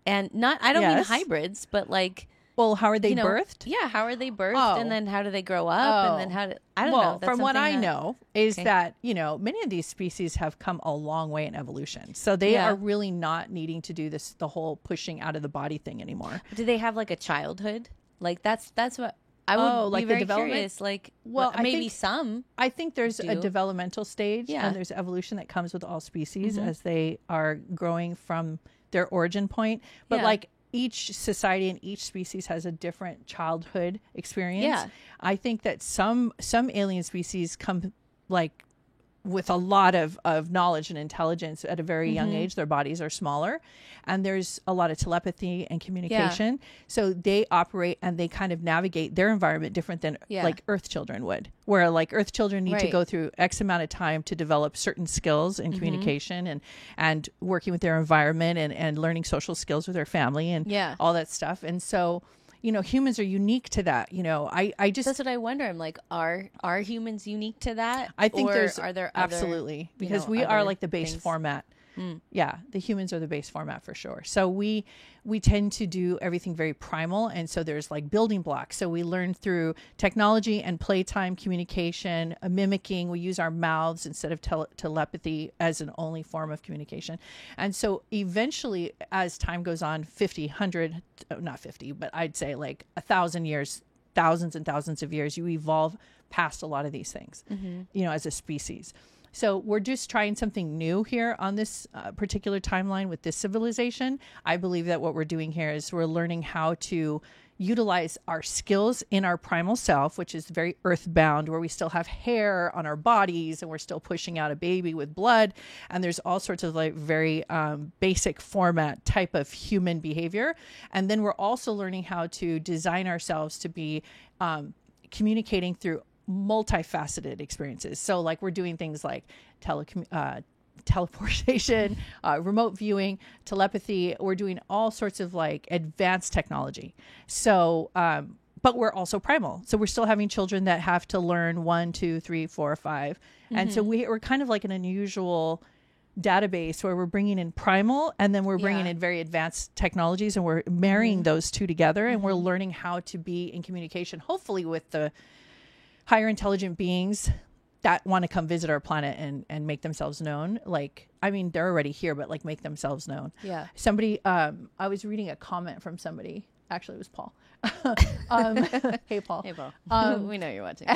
and I don't mean hybrids, but like, well, how are they birthed? Yeah, how are they birthed, and then how do they grow up, and then I don't know. That's from what I know is that, many of these species have come a long way in evolution. So they are really not needing to do the whole pushing out of the body thing anymore. Do they have like a childhood? Like that's what I would be very curious. Like, maybe some. I think there's a developmental stage, and there's evolution that comes with all species as they are growing from their origin point. But like each society and each species has a different childhood experience. Yeah. I think that some alien species come like with a lot of knowledge and intelligence at a very young age. Their bodies are smaller, and there's a lot of telepathy and communication. So they operate and they kind of navigate their environment different than like Earth children would, where like Earth children need to go through X amount of time to develop certain skills in communication and working with their environment and learning social skills with their family and all that stuff. And so, humans are unique to that. I just, that's what I wonder. I'm like, are humans unique to that? I think are there absolutely, because we are like the base format. Yeah, the humans are the base format for sure. So we tend to do everything very primal, and so there's like building blocks. So we learn through technology and playtime, communication, mimicking. We use our mouths instead of telepathy as an only form of communication. And so eventually, as time goes on, 50, 100, not 50, but I'd say like 1,000 years, thousands and thousands of years, you evolve past a lot of these things, as a species. So we're just trying something new here on this particular timeline with this civilization. I believe that what we're doing here is we're learning how to utilize our skills in our primal self, which is very earthbound, where we still have hair on our bodies and we're still pushing out a baby with blood. And there's all sorts of like very basic format type of human behavior. And then we're also learning how to design ourselves to be communicating through multifaceted experiences. So like we're doing things like teleportation, remote viewing, telepathy. We're doing all sorts of like advanced technology. So, but we're also primal. So we're still having children that have to learn 1, 2, 3, 4, 5. And so we're kind of like an unusual database where we're bringing in primal and then we're bringing in very advanced technologies, and we're marrying those two together, and we're learning how to be in communication, hopefully with the higher intelligent beings that want to come visit our planet and make themselves known. Like, I mean, they're already here, but like make themselves known. Yeah. Somebody, I was reading a comment from somebody. Actually, it was Paul. Hey, Paul. Hey, Paul. We know you're watching.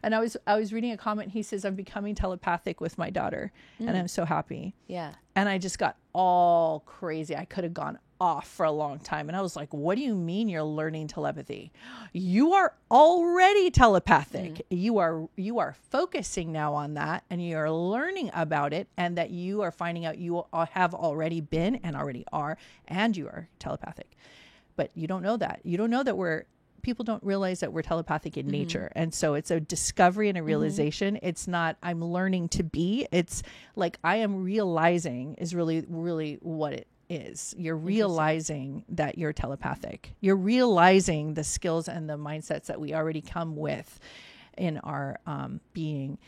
And I was reading a comment. He says, I'm becoming telepathic with my daughter, and I'm so happy. Yeah. And I just got all crazy. I could have gone off for a long time. And I was like, what do you mean you're learning telepathy? You are already telepathic. You are focusing now on that, and you are learning about it, and that you are finding out you have already been and already are, and you are telepathic. But you don't know that. You don't know that people don't realize that we're telepathic in nature. And so it's a discovery and a realization. It's not, I'm learning to be. It's like, I am realizing is really, really what it is. You're realizing that you're telepathic. You're realizing the skills and the mindsets that we already come with in our being.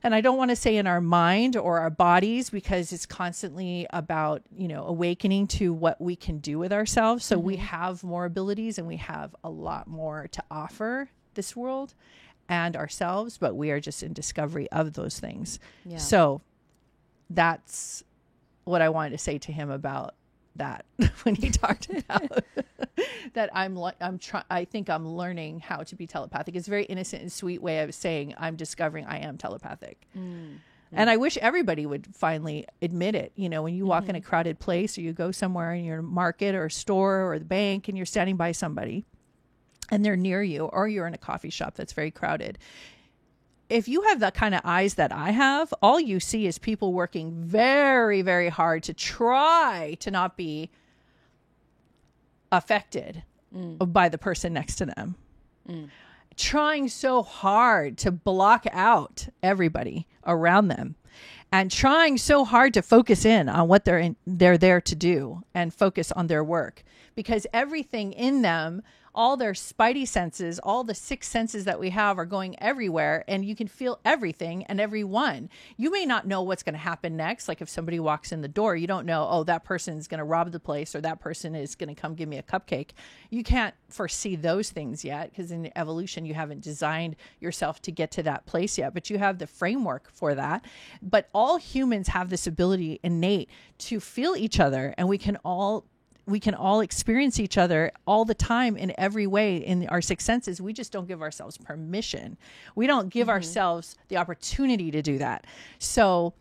And I don't want to say in our mind or our bodies, because it's constantly about, awakening to what we can do with ourselves. So we have more abilities and we have a lot more to offer this world and ourselves, but we are just in discovery of those things. Yeah. So that's what I wanted to say to him about that when he talked about that I think I'm learning how to be telepathic. It's a very innocent and sweet way of saying I'm discovering I am telepathic. And I wish everybody would finally admit it. When you walk in a crowded place, or you go somewhere in your market or store or the bank, and you're standing by somebody and they're near you, or you're in a coffee shop that's very crowded. If you have the kind of eyes that I have, all you see is people working very, very hard to try to not be affected by the person next to them. Trying so hard to block out everybody around them, and trying so hard to focus in on what they're there to do, and focus on their work, because everything in them, all their spidey senses, all the 6 senses that we have are going everywhere, and you can feel everything and everyone. You may not know what's going to happen next. Like if somebody walks in the door, you don't know, oh, that person's going to rob the place, or that person is going to come give me a cupcake. You can't foresee those things yet, because in evolution, you haven't designed yourself to get to that place yet, but you have the framework for that. But all humans have this ability innate to feel each other, and we can all experience each other all the time in every way in our 6 senses. We just don't give ourselves permission. We don't give ourselves the opportunity to do that. So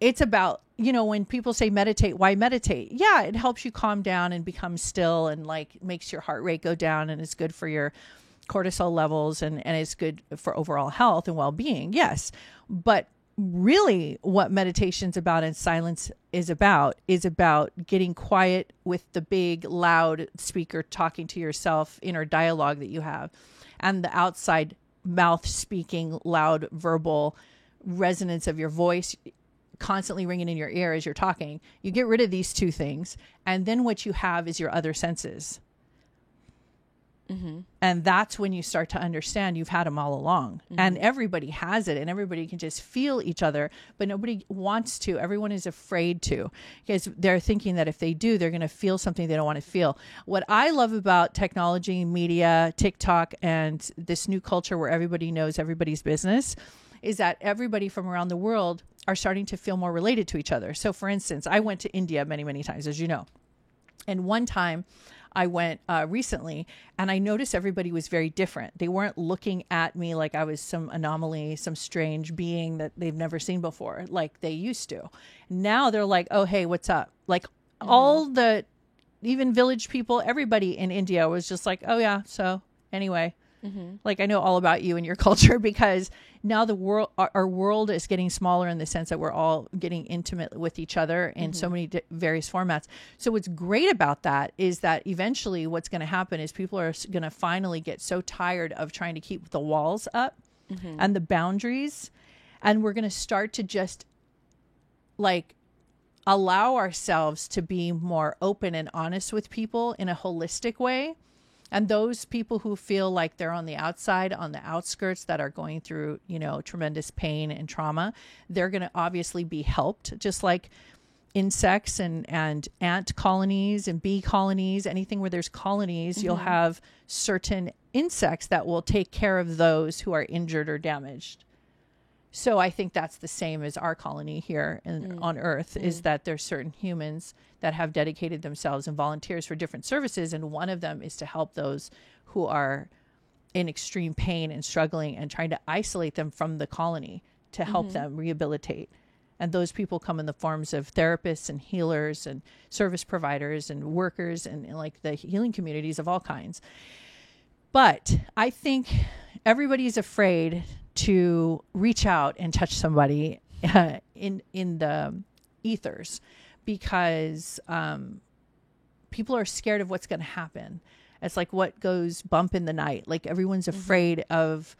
it's about, when people say meditate, why meditate? Yeah, it helps you calm down and become still, and like makes your heart rate go down, and it's good for your cortisol levels, and it's good for overall health and well-being. Yes. But really what meditation's about, and silence is about getting quiet with the big loud speaker talking to yourself, inner dialogue that you have, and the outside mouth speaking loud verbal resonance of your voice constantly ringing in your ear as you're talking. You get rid of these 2 things, and then what you have is your other senses. And that's when you start to understand you've had them all along. And everybody has it, and everybody can just feel each other, but nobody wants to. Everyone is afraid to, because they're thinking that if they do, they're going to feel something they don't want to feel. What I love about technology, media, TikTok, and this new culture where everybody knows everybody's business is that everybody from around the world are starting to feel more related to each other. So for instance, I went to India many, many times, as you know. And one time I went recently, and I noticed everybody was very different. They weren't looking at me like I was some anomaly, some strange being that they've never seen before, like they used to. Now they're like, oh, hey, what's up? Like all the, even village people, everybody in India was just like, oh yeah, so anyway, Like, I know all about you and your culture, because now the world, our world is getting smaller in the sense that we're all getting intimate with each other in so many various formats. So what's great about that is that eventually what's going to happen is people are going to finally get so tired of trying to keep the walls up and the boundaries. And we're going to start to just like allow ourselves to be more open and honest with people in a holistic way. And those people who feel like they're on the outside, on the outskirts, that are going through, you know, tremendous pain and trauma, they're going to obviously be helped, just like insects and ant colonies and bee colonies. Anything where there's colonies, you'll have certain insects that will take care of those who are injured or damaged. So I think that's the same as our colony here on Earth, is that there's certain humans that have dedicated themselves and volunteers for different services. And one of them is to help those who are in extreme pain and struggling, and trying to isolate them from the colony to help them rehabilitate. And those people come in the forms of therapists and healers and service providers and workers and like the healing communities of all kinds. But I think everybody's afraid to reach out and touch somebody in the ethers, because people are scared of what's going to happen. It's like what goes bump in the night. Like everyone's afraid of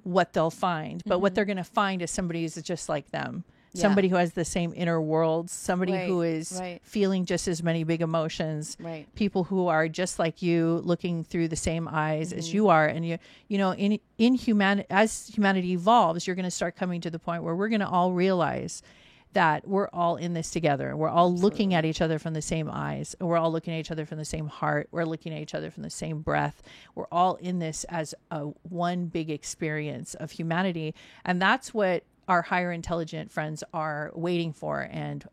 what they'll find, but what they're going to find is somebody who's just like them. Somebody who has the same inner worlds, somebody who is feeling just as many big emotions, people who are just like you, looking through the same eyes as you are. And you know, as humanity evolves, you're going to start coming to the point where we're going to all realize that we're all in this together. We're all looking at each other from the same eyes. We're all looking at each other from the same heart. We're looking at each other from the same breath. We're all in this as one big experience of humanity. And that's what our higher intelligent friends are waiting for, and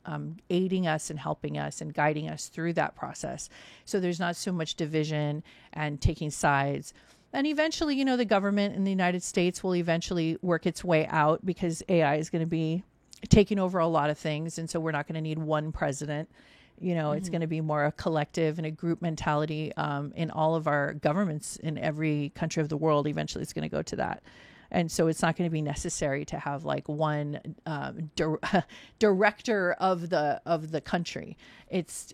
aiding us and helping us and guiding us through that process. So there's not so much division and taking sides. And eventually, you know, the government in the United States will eventually work its way out, because AI is going to be taking over a lot of things. And so we're not going to need one president. You know, it's going to be more a collective and a group mentality in all of our governments in every country of the world. Eventually it's going to go to that. And so it's not going to be necessary to have like one director of the country. It's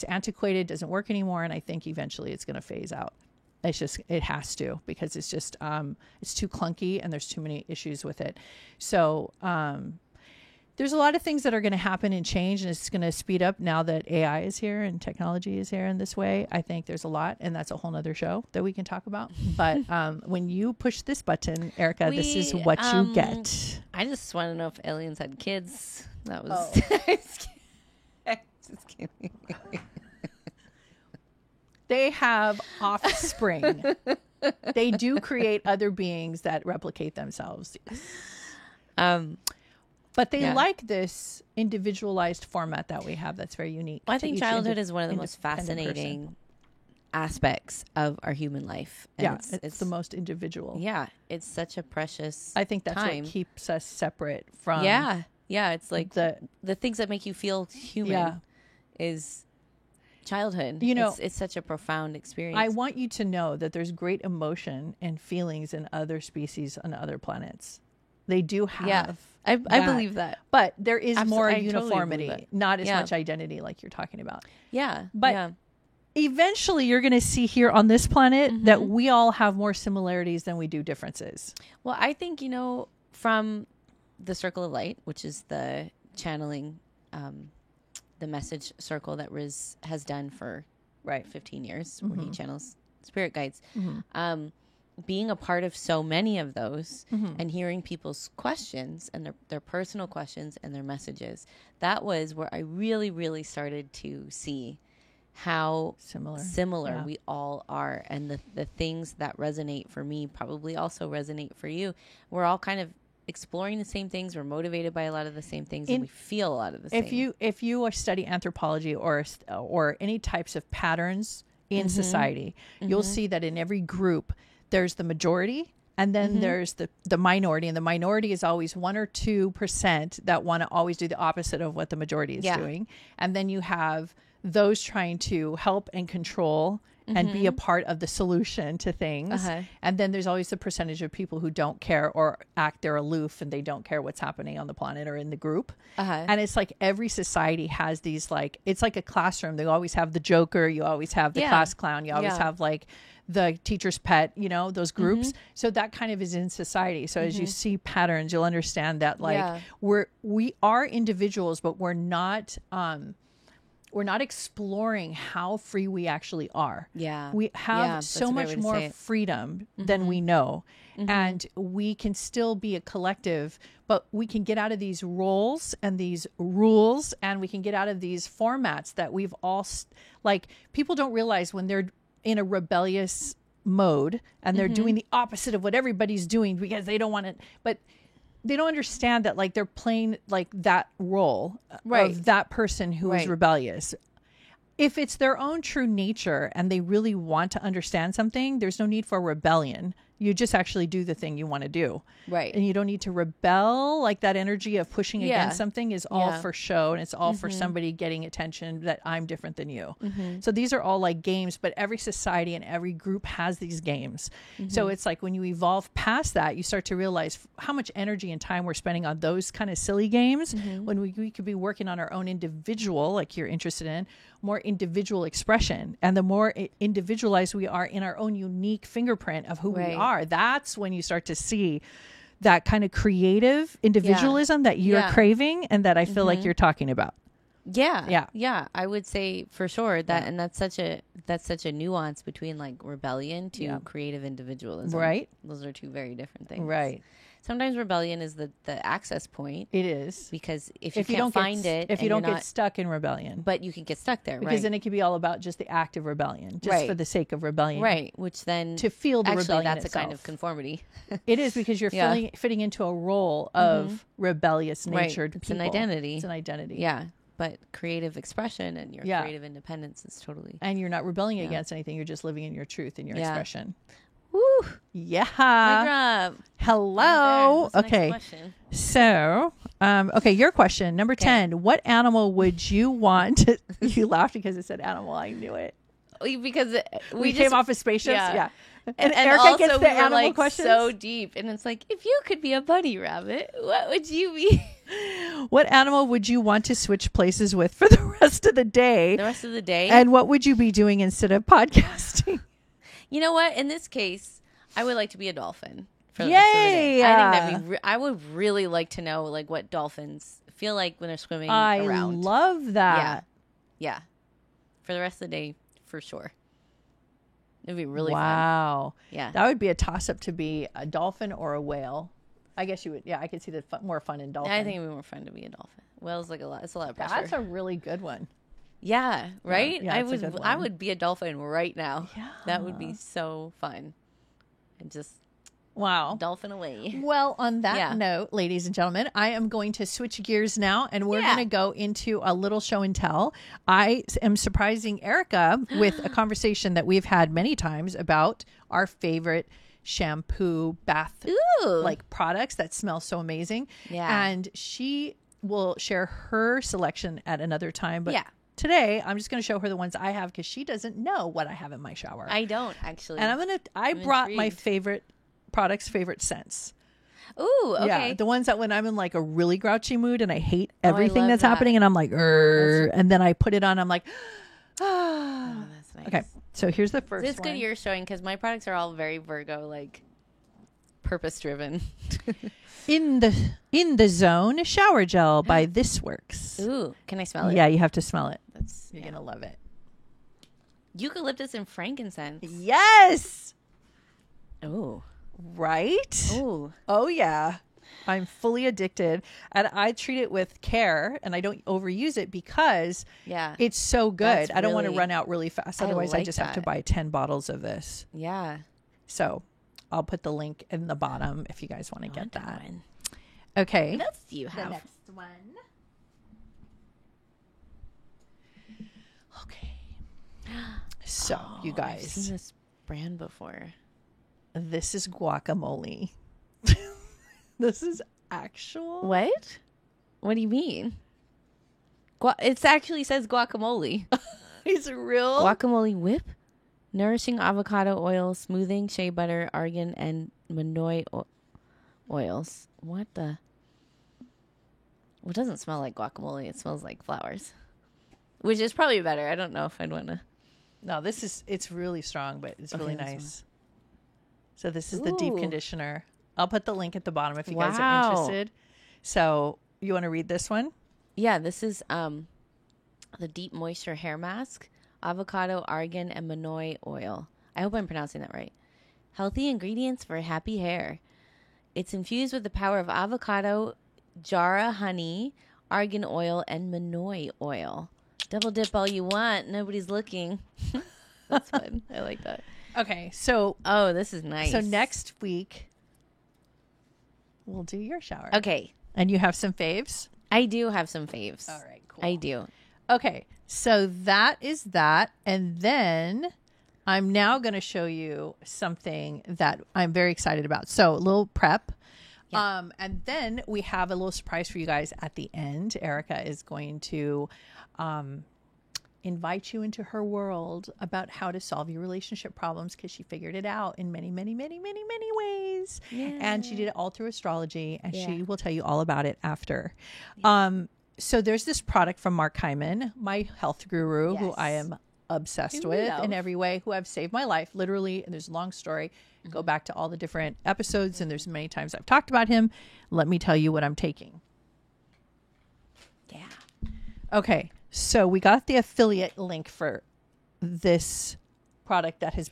antiquated, doesn't work anymore. And I think eventually it's going to phase out. It has to, because it's just, it's too clunky and there's too many issues with it. So, there's a lot of things that are going to happen and change, and it's going to speed up now that AI is here and technology is here in this way. I think there's a lot, and that's a whole nother show that we can talk about. But when you push this button, Erica, this is what you get. I just want to know if aliens had kids. That was just kidding. They have offspring. They do create other beings that replicate themselves. But they like this individualized format that we have that's very unique. Well, I think childhood is one of the most fascinating aspects of our human life. And it's the most individual. Yeah, it's such a precious I think that's time. what keeps us separate from... Yeah, it's like the things that make you feel human is childhood. You know, it's such a profound experience. I want you to know that there's great emotion and feelings in other species on other planets. They do have. Yeah, I believe that. But there is more uniformity, totally not as much identity like you're talking about. Yeah. But eventually you're going to see here on this planet that we all have more similarities than we do differences. Well, I think, you know, from the Circle of Light, which is the channeling, the message circle that Riz has done for 15 years, where he channels spirit guides. Being a part of so many of those and hearing people's questions and their personal questions and their messages, that was where I really, really started to see how similar we all are. And the things that resonate for me probably also resonate for you. We're all kind of exploring the same things. We're motivated by a lot of the same things, and we feel a lot of the same. If you study anthropology or any types of patterns in society, you'll see that in every group, there's the majority, and then there's the minority. And the minority is always 1 or 2% that want to always do the opposite of what the majority is doing. And then you have those trying to help and control and be a part of the solution to things. And then there's always the percentage of people who don't care or act they're aloof and they don't care what's happening on the planet or in the group. And it's like every society has these, like, it's like a classroom. They always have the joker. You always have the class clown. You always have like the teacher's pet, you know, those groups. So that kind of is in society. So as you see patterns, you'll understand that like we are individuals, but we're not exploring how free we actually are. We have so much more freedom than we know. And we can still be a collective, but we can get out of these roles and these rules, and we can get out of these formats that we've all like, people don't realize when they're in a rebellious mode and they're doing the opposite of what everybody's doing because they don't want it, but they don't understand that like they're playing like that role of that person who is rebellious. If it's their own true nature and they really want to understand something, there's no need for rebellion. You just actually do the thing you want to do. And you don't need to rebel. Like that energy of pushing against something is all for show, and it's all for somebody getting attention that I'm different than you. So these are all like games, but every society and every group has these games. So it's like when you evolve past that, you start to realize how much energy and time we're spending on those kind of silly games when we could be working on our own individual, like you're interested in, more individual expression. And the more individualized we are in our own unique fingerprint of who we are, that's when you start to see that kind of creative individualism that you're craving and that I feel like you're talking about. Yeah. I would say for sure that, and that's such a nuance between like rebellion to creative individualism. Those are two very different things. Sometimes rebellion is the access point. It is. Because if you can't find it. If you don't get stuck in rebellion. But you can get stuck there, because then it could be all about just the act of rebellion, just for the sake of rebellion. Which then. To feel the rebellion that's itself. a kind of conformity. It is, because you're fitting into a role of rebellious natured people. It's an identity. It's an identity. Yeah. But creative expression and your creative independence is totally. And you're not rebelling against anything. You're just living in your truth and your expression. Woo. Yeah. Mic drop. Hello. What's the next Okay. question? So, okay, your question, number 10. What animal would you want? You laughed because it said animal. I knew it. Because we came off of spaceships. Yeah. And Erica also gets the we were animal like questions. so deep. And it's like, if you could be a bunny rabbit, what would you be? What animal would you want to switch places with for the rest of the day? The rest of the day? And what would you be doing instead of podcasting? You know what? In this case, I would like to be a dolphin for the rest of the day. I think that'd be. I would really like to know like what dolphins feel like when they're swimming around. I love that. Yeah. For the rest of the day, for sure. It'd be really fun. Wow. Yeah. That would be a toss-up to be a dolphin or a whale. I guess you would. Yeah, I could see the more fun in dolphin. I think it'd be more fun to be a dolphin. Whale's like a lot. It's a lot of pressure. That's a really good one. Yeah, right? Yeah, I would be a dolphin right now. Yeah. That would be so fun. And just dolphin away. Well, on that note, ladies and gentlemen, I am going to switch gears now, and we're going to go into a little show and tell. I am surprising Erica with a conversation that we've had many times about our favorite shampoo bath like products that smell so amazing. Yeah. And she will share her selection at another time. But today, I'm just going to show her the ones I have because she doesn't know what I have in my shower. I don't actually. And I brought intrigued. My favorite products, favorite scents. Ooh, okay. Yeah, the ones that when I'm in like a really grouchy mood and I hate everything that's happening and I'm like, and then I put it on, I'm like, oh, that's nice. Okay, so here's the first one. It's good you're showing because my products are all very Virgo, like purpose driven. In the Zone shower gel by This Works. Ooh, can I smell it? Yeah, you have to smell it. You're gonna love it. Eucalyptus and frankincense. Yes. Oh, right. Oh yeah. I'm fully addicted, and I treat it with care, and I don't overuse it because it's so good. I don't want to run out really fast. Otherwise, I just have to buy 10 bottles of this. Yeah. So I'll put the link in the bottom if you guys want to get that. Okay. What else do you have? The next one. Okay. So, you guys. I've seen this brand before. This is guacamole. This is actual. What? What do you mean? It actually says guacamole. It's real. Guacamole whip? Nourishing avocado oil, smoothing shea butter, argan, and Manoi oils. What the? Well, it doesn't smell like guacamole. It smells like flowers, which is probably better. I don't know if I'd want to. No, it's really strong, but it's really this nice. So this is the deep Ooh. conditioner. I'll put the link at the bottom if you guys are Wow. interested. So you want to read this one? Yeah, this is the deep moisture hair mask, avocado, argan, and Manoi oil. I hope I'm pronouncing that right. Healthy ingredients for happy hair. It's infused with the power of avocado, jara honey, argan oil, and Manoi oil. Double dip all you want. Nobody's looking. That's fun. I like that. Okay, so Oh, this is nice. so next week we'll do your shower. Okay. And you have some faves? I do have some faves. All right, cool. I do. Okay, so that is that. And then I'm now going to show you something that I'm very excited about. So a little prep. Yeah. And then we have a little surprise for you guys at the end. Erica is going to invite you into her world about how to solve your relationship problems because she figured it out in many, many, many, many, many ways. Yeah. And she did it all through astrology, and Yeah. she will tell you all about it after. So there's this product from Mark Hyman, my health guru, who Yes. I am obsessed Who we with love. in every way, who have saved my life, literally. And there's a long story. Go back to all the different episodes, and there's many times I've talked about him. Let me tell you what I'm taking. Yeah. Okay, so we got the affiliate link for this product that is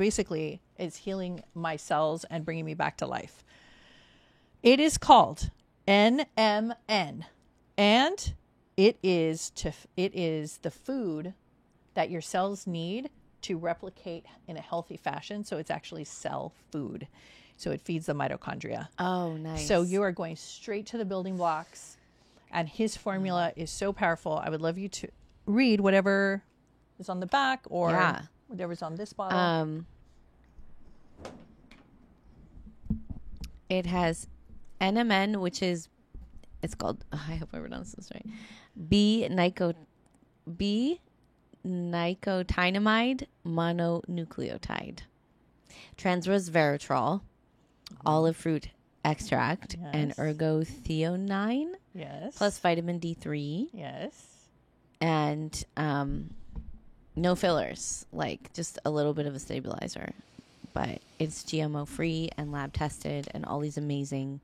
healing my cells and bringing me back to life. It is called NMN, and it is the food that your cells need to replicate in a healthy fashion. So it's actually cell food. So it feeds the mitochondria. Oh, nice. So you are going straight to the building blocks, and his formula is so powerful. I would love you to read whatever is on the back or Yeah. whatever's on this bottle. It has NMN, which is it's called. I hope I pronounced this right. B-nicotinamide mononucleotide, transresveratrol, olive fruit extract, and Yes. ergothioneine, Yes. plus vitamin D3, Yes. and no fillers, like just a little bit of a stabilizer. But it's GMO free and lab tested and all these amazing,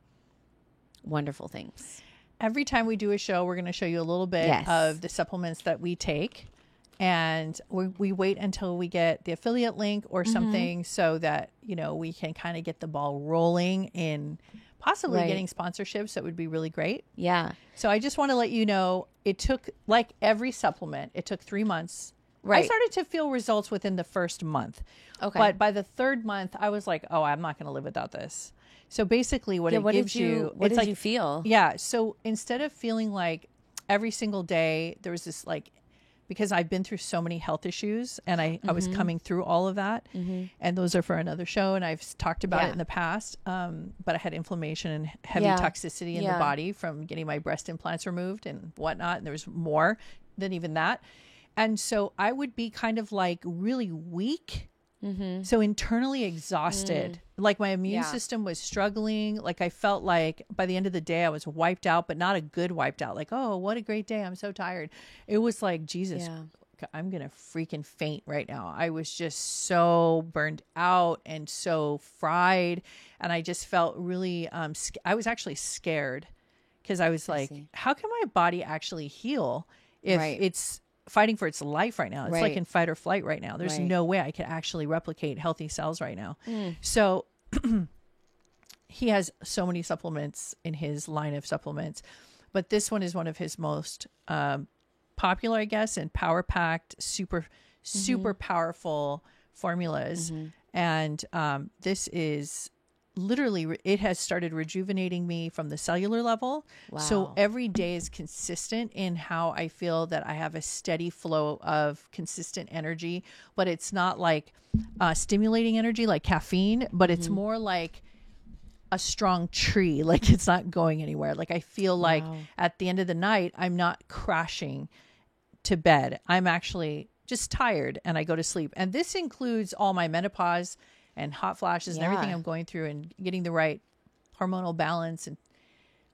wonderful things. Every time we do a show, we're going to show you a little bit Yes. of the supplements that we take. And we wait until we get the affiliate link or something so that, we can kind of get the ball rolling in possibly Right. getting sponsorships. That would be really great. Yeah. So I just want to let you know, it took, like every supplement, it took 3 months. I Right. started to feel results within the first month. Okay. But by the third month, I was like, oh, I'm not going to live without this. So basically what it gives you, What it's did like, you feel? yeah. So instead of feeling like every single day, there was this like, because I've been through so many health issues and I was coming through all of that. And those are for another show. And I've talked about Yeah. it in the past. But I had inflammation and heavy Yeah. toxicity in the Yeah. body from getting my breast implants removed and whatnot. And there was more than even that. And so I would be kind of like really weak. So internally exhausted, like my immune Yeah. system was struggling. Like I felt like by the end of the day I was wiped out, but not a good wiped out. Like, oh, what a great day. I'm so tired. It was like, Jesus, Yeah. I'm going to freaking faint right now. I was just so burned out and so fried. And I just felt really, I was actually scared because I was like, see. how can my body actually heal if Right. it's fighting for its life right now? It's like Right. in fight or flight right now. There's Right. no way I could actually replicate healthy cells right now. So he has so many supplements in his line of supplements, but this one is one of his most popular, I guess, and power packed, super powerful formulas. And this is literally, it has started rejuvenating me from the cellular level. So Wow. every day is consistent in how I feel that I have a steady flow of consistent energy, but it's not like stimulating energy like caffeine, but it's more like a strong tree. Like it's not going anywhere. Like I feel like Wow. at the end of the night, I'm not crashing to bed. I'm actually just tired, and I go to sleep. And this includes all my menopause and hot flashes and everything I'm going through, and getting the right hormonal balance and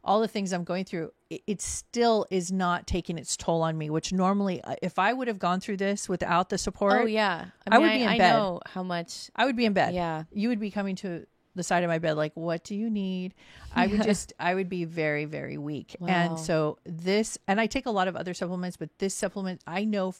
all the things I'm going through. It still is not taking its toll on me, which normally, if I would have gone through this without the support, Oh yeah. I would be in bed. I know how much. I would be in bed. Yeah. You would be coming to the side of my bed like, what do you need? I would be very, very weak. Wow. And so and I take a lot of other supplements, but this supplement, I know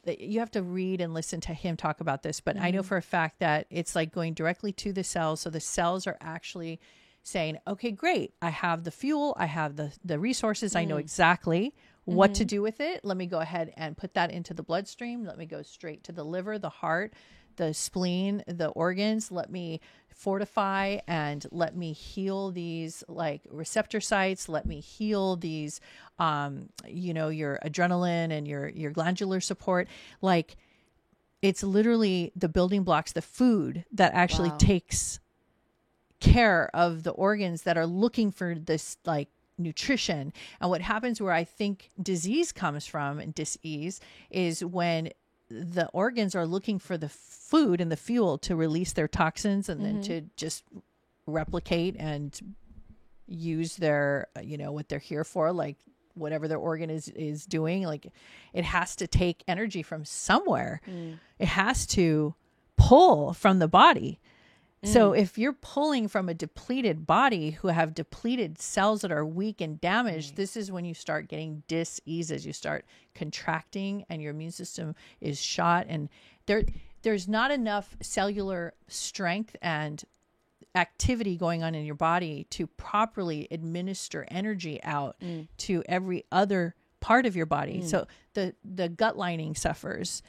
you have to read and listen to him talk about this, but I know for a fact that it's like going directly to the cells. So the cells are actually saying, okay, great. I have the fuel. I have the resources. I know exactly what to do with it. Let me go ahead and put that into the bloodstream. Let me go straight to the liver, the heart, the spleen, the organs. Let me fortify and let me heal these like receptor sites. Let me heal these, your adrenaline and your glandular support. Like, it's literally the building blocks, the food that actually takes care of the organs that are looking for this like nutrition. And what happens where I think disease comes from, and dis-ease, is when the organs are looking for the food and the fuel to release their toxins and then to just replicate and use their, what they're here for, like whatever their organ is doing. Like, it has to take energy from somewhere. It has to pull from the body. So if you're pulling from a depleted body who have depleted cells that are weak and damaged, this is when you start getting dis-eases. You start contracting and your immune system is shot, and there's not enough cellular strength and activity going on in your body to properly administer energy out to every other part of your body. So the gut lining suffers,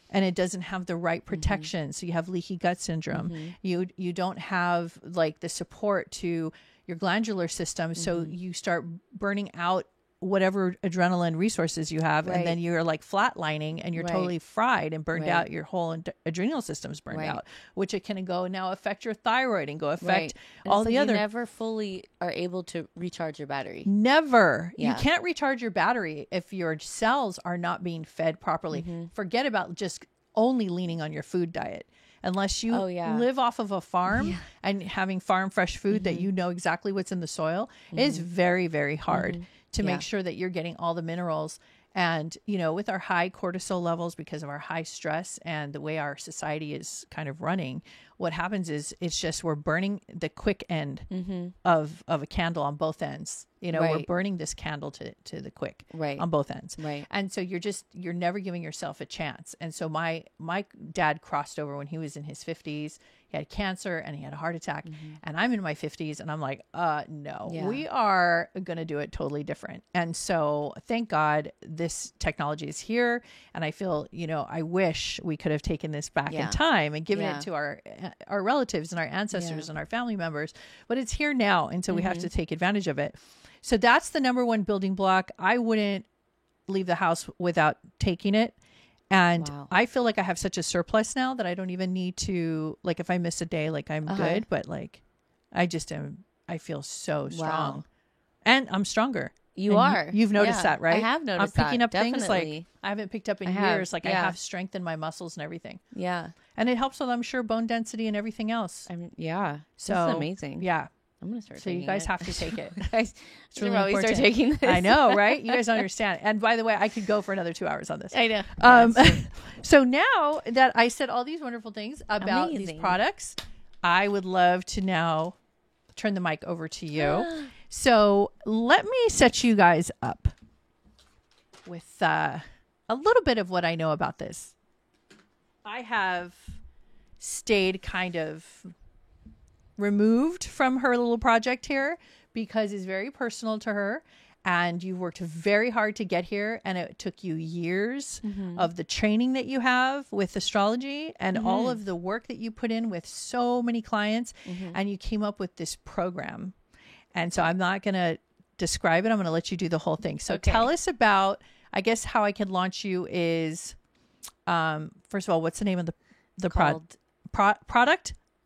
and it doesn't have the right protection. So you have leaky gut syndrome. You don't have like the support to your glandular system. So you start burning out whatever adrenaline resources you have. And then you're like flatlining, and you're totally fried and burned out. Your whole adrenal system's burned out, which it can go now affect your thyroid and go affect all the other. You never fully are able to recharge your battery. Never. You can't recharge your battery if your cells are not being fed properly. Forget about just only leaning on your food diet. Unless you live off of a farm and having farm fresh food that you know exactly what's in the soil, it is very, very hard to make sure that you're getting all the minerals. And, with our high cortisol levels, because of our high stress and the way our society is kind of running, what happens is it's just we're burning the quick end of a candle on both ends. We're burning this candle to the quick on both ends. And so you're never giving yourself a chance. And so my dad crossed over when he was in his 50s. He had cancer and he had a heart attack. And I'm in my 50s, and I'm like, no, we are going to do it totally different. And so thank God this technology is here. And I feel, I wish we could have taken this back in time and given it to our relatives and our ancestors and our family members, but it's here now. And so we have to take advantage of it. So that's the number one building block. I wouldn't leave the house without taking it. And I feel like I have such a surplus now that I don't even need to, like, if I miss a day, like I'm good, but like, I feel so strong and I'm stronger. You are. You've noticed that, right? I have noticed I'm picking up definitely. things like I haven't picked up in years. Like I have strength in my muscles and everything. Yeah. And it helps with, I'm sure, bone density and everything else. So this is amazing. Yeah. I'm going to start so you guys have to take it. Guys, it's really probably important. start taking this. I know, right? You guys understand. And by the way, I could go for another 2 hours on this. I know. So now that I said all these wonderful things about these products, I would love to now turn the mic over to you. So let me set you guys up with a little bit of what I know about this. I have stayed kind of removed from her little project here because it's very personal to her, and you worked very hard to get here, and it took you years of the training that you have with astrology and all of the work that you put in with so many clients, and you came up with this program. And so I'm not going to describe it. I'm going to let you do the whole thing. So tell us about, I guess how I can launch you is, first of all, what's the name of the product,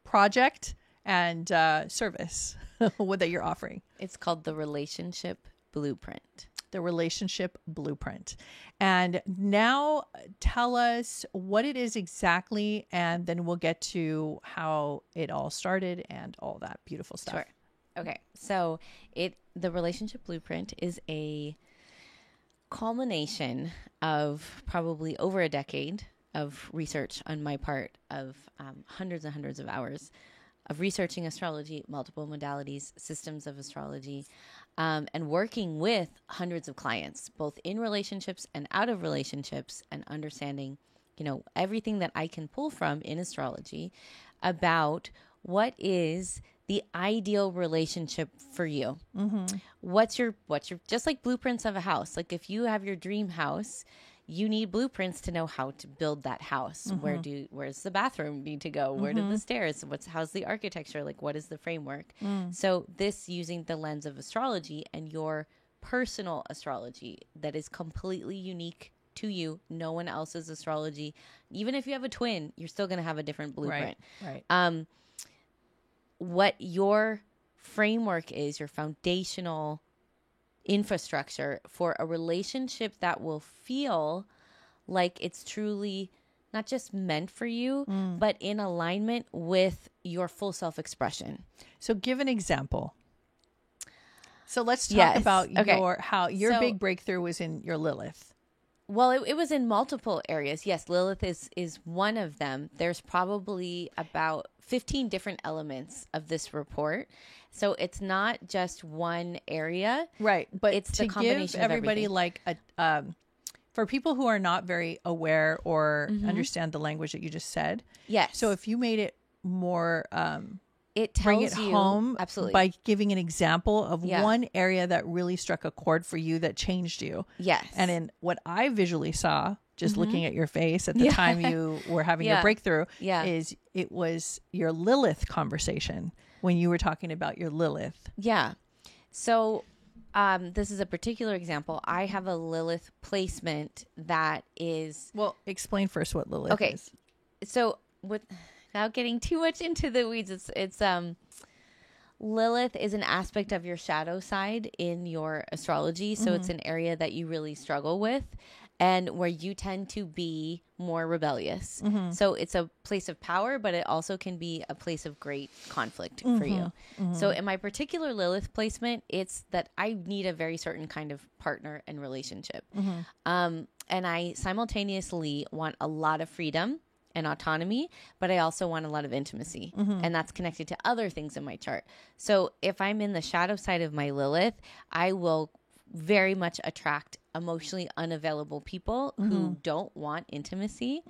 project, and service that you're offering? It's called the Relationship Blueprint. The the relationship blueprint. And now tell us what it is exactly, and then we'll get to how it all started and all that beautiful stuff. Sure. Okay. So the relationship blueprint is a culmination of probably over a decade of research on my part, of hundreds and hundreds of hours of researching astrology, multiple modalities, systems of astrology, and working with hundreds of clients, both in relationships and out of relationships, and understanding, everything that I can pull from in astrology about what is the ideal relationship for you. Mm-hmm. What's your just like blueprints of a house. Like if you have your dream house, you need blueprints to know how to build that house. Mm-hmm. Where's the bathroom need to go? Where do the stairs? How's the architecture? Like what is the framework? So this using the lens of astrology and your personal astrology that is completely unique to you. No one else's astrology. Even if you have a twin, you're still going to have a different blueprint. Right. What your framework is, your foundational infrastructure for a relationship that will feel like it's truly not just meant for you, but in alignment with your full self-expression. So give an example. So let's talk about your big breakthrough was in your Lilith. Well, it was in multiple areas. Yes, Lilith is one of them. There's probably about 15 different elements of this report. So it's not just one area. Right. But it's to the combination give everybody of like for people who are not very aware or understand the language that you just said. Yes. So if you made it more it tells bring it you, home absolutely, by giving an example of one area that really struck a chord for you that changed you. Yes. And in what I visually saw, just looking at your face at the time you were having your breakthrough, is it was your Lilith conversation when you were talking about your Lilith. Yeah. So this is a particular example. I have a Lilith placement that is... Well, explain first what Lilith is. So without getting too much into the weeds, it's Lilith is an aspect of your shadow side in your astrology. So it's an area that you really struggle with and where you tend to be more rebellious. So it's a place of power, but it also can be a place of great conflict for you. So in my particular Lilith placement, it's that I need a very certain kind of partner and relationship. And I simultaneously want a lot of freedom and autonomy, but I also want a lot of intimacy. And that's connected to other things in my chart. So if I'm in the shadow side of my Lilith, I will very much attract emotionally unavailable people who don't want intimacy.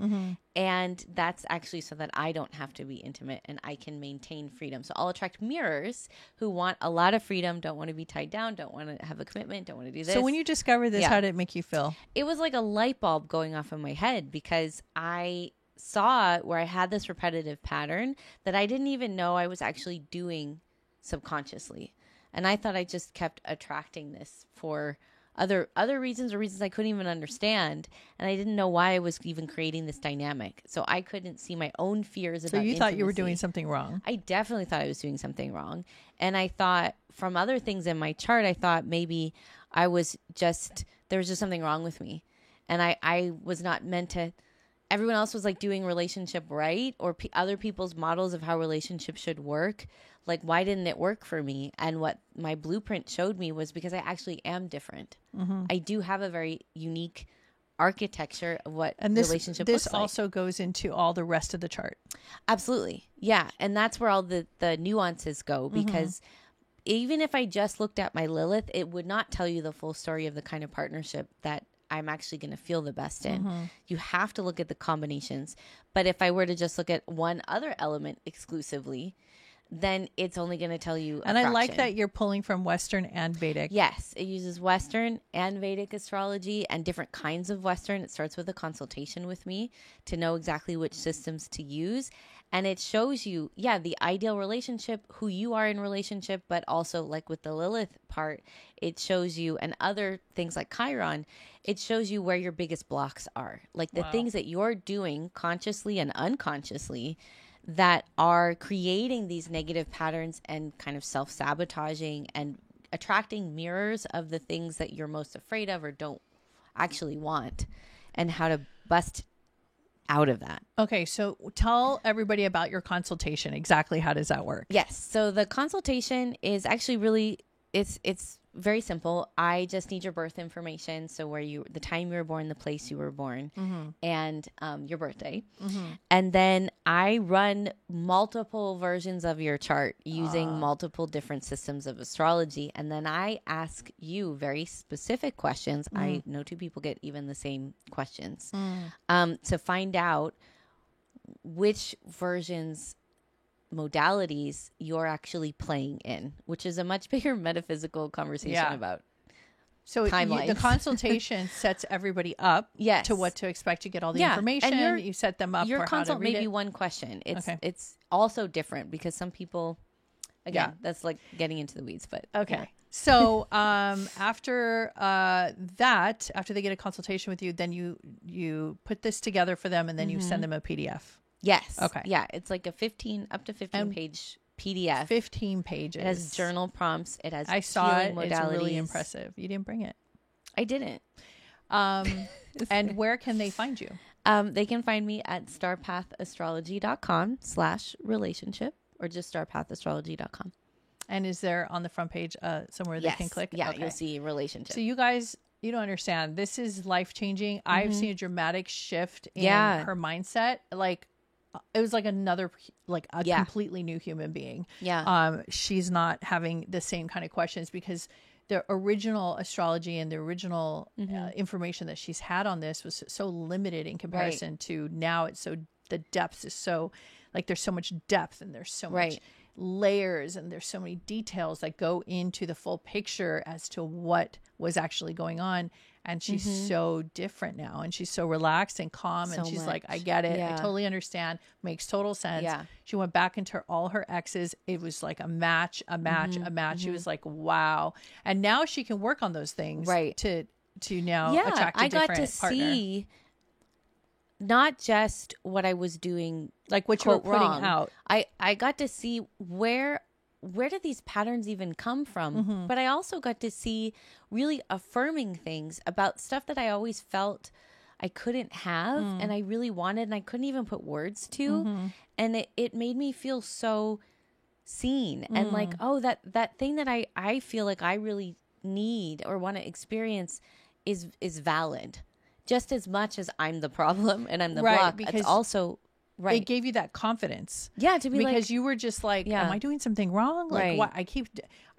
And that's actually so that I don't have to be intimate and I can maintain freedom. So I'll attract mirrors who want a lot of freedom, don't want to be tied down, don't want to have a commitment, don't want to do this. So when you discovered this, how did it make you feel? It was like a light bulb going off in my head because I saw where I had this repetitive pattern that I didn't even know I was actually doing subconsciously. And I thought I just kept attracting this for other reasons or reasons I couldn't even understand. And I didn't know why I was even creating this dynamic. So I couldn't see my own fears about intimacy. So you thought you were doing something wrong? I definitely thought I was doing something wrong. And I thought from other things in my chart, I thought maybe there was just something wrong with me. And I was not meant to... Everyone else was like doing relationship right or other people's models of how relationships should work. Like, why didn't it work for me? And what my blueprint showed me was because I actually am different. I do have a very unique architecture of what relationship looks like. This also goes into all the rest of the chart. Absolutely. Yeah. And that's where all the nuances go because even if I just looked at my Lilith, it would not tell you the full story of the kind of partnership that I'm actually going to feel the best in. You have to look at the combinations. But if I were to just look at one other element exclusively, then it's only going to tell you a fraction. I like that you're pulling from Western and Vedic. Yes, it uses Western and Vedic astrology and different kinds of Western. It starts with a consultation with me to know exactly which systems to use. And it shows you, the ideal relationship, who you are in relationship, but also like with the Lilith part, it shows you, and other things like Chiron, it shows you where your biggest blocks are. Like the things that you're doing consciously and unconsciously that are creating these negative patterns and kind of self-sabotaging and attracting mirrors of the things that you're most afraid of or don't actually want, and how to bust out of that. Okay, so tell everybody about your consultation. Exactly how does that work? Yes. So the consultation is actually really, it's very simple. I just need your birth information. So the time you were born, the place you were born, and your birthday. And then I run multiple versions of your chart using multiple different systems of astrology. And then I ask you very specific questions. I know 2 people get even the same questions to find out which modalities you're actually playing in, which is a much bigger metaphysical conversation about. So timelines. The consultation sets everybody up to what to expect. You get all the information. And you set them up your for how to consult read may it. be one question. It's also different because some people, again, that's like getting into the weeds. But okay. So after that, after they get a consultation with you, then you put this together for them, and then you send them a PDF. Yes. Okay. Yeah, it's like a 15 page PDF. 15 pages. It has journal prompts. It has I saw it. modalities. It's really impressive. You didn't bring it. I didn't. And where can they find you? They can find me at starpathastrology.com/relationship, or just starpathastrology.com. And is there on the front page somewhere they can click? Yeah, you'll see relationship. So you guys, you don't understand. This is life-changing. I've seen a dramatic shift in her mindset. Like, it was like another, like a completely new human being. Yeah. She's not having the same kind of questions because the original astrology and the original information that she's had on this was so limited in comparison to now. It's so, the depths is so, like, there's so much depth and there's so much layers and there's so many details that go into the full picture as to what was actually going on. And she's so different now, and she's so relaxed and calm, and she's like, I get it. I totally understand. Makes total sense. Yeah. She went back into all her exes. It was like a match. She was like, wow. And now she can work on those things to now attract a different partner. I got to see not just what I was doing, like what you were putting out. I got to see where did these patterns even come from? But I also got to see really affirming things about stuff that I always felt I couldn't have and I really wanted and I couldn't even put words to. And it made me feel so seen and like, oh, that thing that I feel like I really need or want to experience is valid just as much as I'm the problem and I'm the block. It's also it gave you that confidence. Yeah, to be because you were just like, am I doing something wrong? Like, what?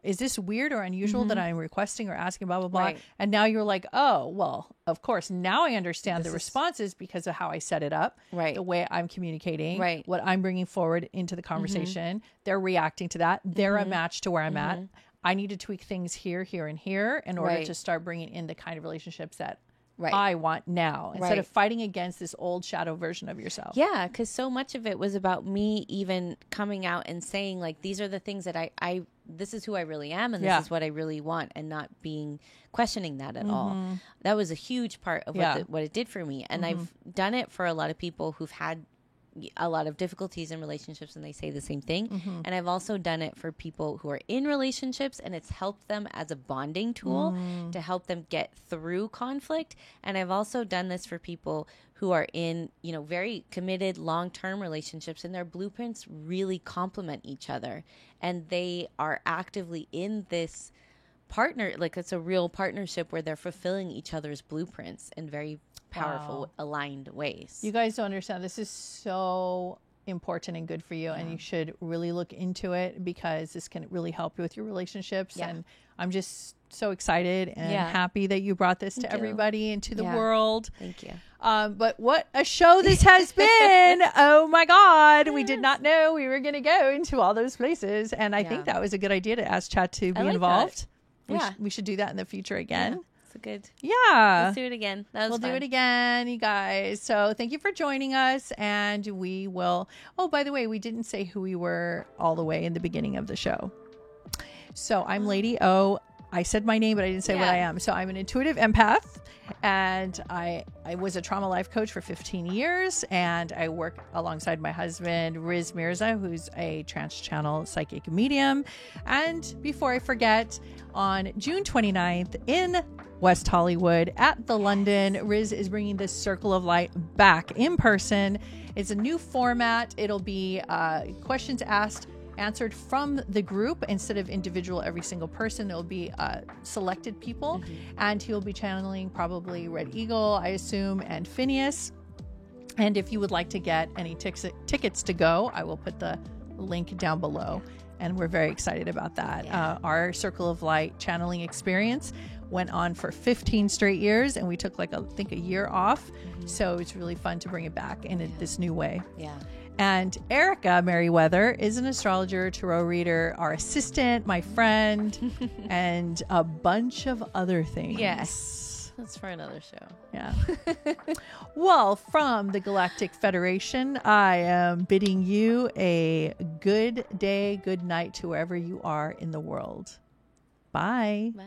Is this weird or unusual that I'm requesting or asking, blah, blah, blah. And now you're like, oh, well, of course. Now I understand the responses because of how I set it up, the way I'm communicating, what I'm bringing forward into the conversation. They're reacting to that. They're a match to where I'm at. I need to tweak things here, here, and here in order to start bringing in the kind of relationships that I want now, instead of fighting against this old shadow version of yourself. Yeah, because so much of it was about me even coming out and saying, like, these are the things that I this is who I really am, and this is what I really want, and not questioning that at all. That was a huge part of what it did for me. And I've done it for a lot of people who've had a lot of difficulties in relationships, and they say the same thing. And I've also done it for people who are in relationships, and it's helped them as a bonding tool to help them get through conflict. And I've also done this for people who are in, very committed long-term relationships, and their blueprints really complement each other, and they are actively in this partner, like it's a real partnership where they're fulfilling each other's blueprints in very powerful, aligned ways. You guys don't understand. This is so important and good for you, and you should really look into it because this can really help you with your relationships. And I'm just so excited and happy that you brought this to everybody and to the world. Thank you. But what a show this has been. Oh my God. We did not know we were going to go into all those places. And I think that was a good idea to ask Chad to be involved. We should do that in the future again. Yeah. It's a good. Yeah. Let's do it again. We'll do it again, you guys. So thank you for joining us. And we will. Oh, by the way, we didn't say who we were all the way in the beginning of the show. So I'm Lady O. I said my name, but I didn't say what Yeah. I am. So I'm an intuitive empath, and I was a trauma life coach for 15 years, and I work alongside my husband, Riz Mirza, who's a trance channel psychic medium. And before I forget, on June 29th in West Hollywood at the London, Riz is bringing this Circle of Light back in person. It's a new format. It'll be questions asked, answered from the group instead of individual every single person. It'll be selected people, and he'll be channeling probably Red Eagle, I assume, and Phineas. And if you would like to get any tickets to go, I will put the link down below. And we're very excited about that. Yeah. Our Circle of Light channeling experience went on for 15 straight years, and we took I think a year off. So it's really fun to bring it back in this new way. Yeah. And Erica Merriweather is an astrologer, tarot reader, our assistant, my friend, and a bunch of other things. Yes. That's for another show. Yeah. Well, from the Galactic Federation, I am bidding you a good day, good night to wherever you are in the world. Bye. Bye.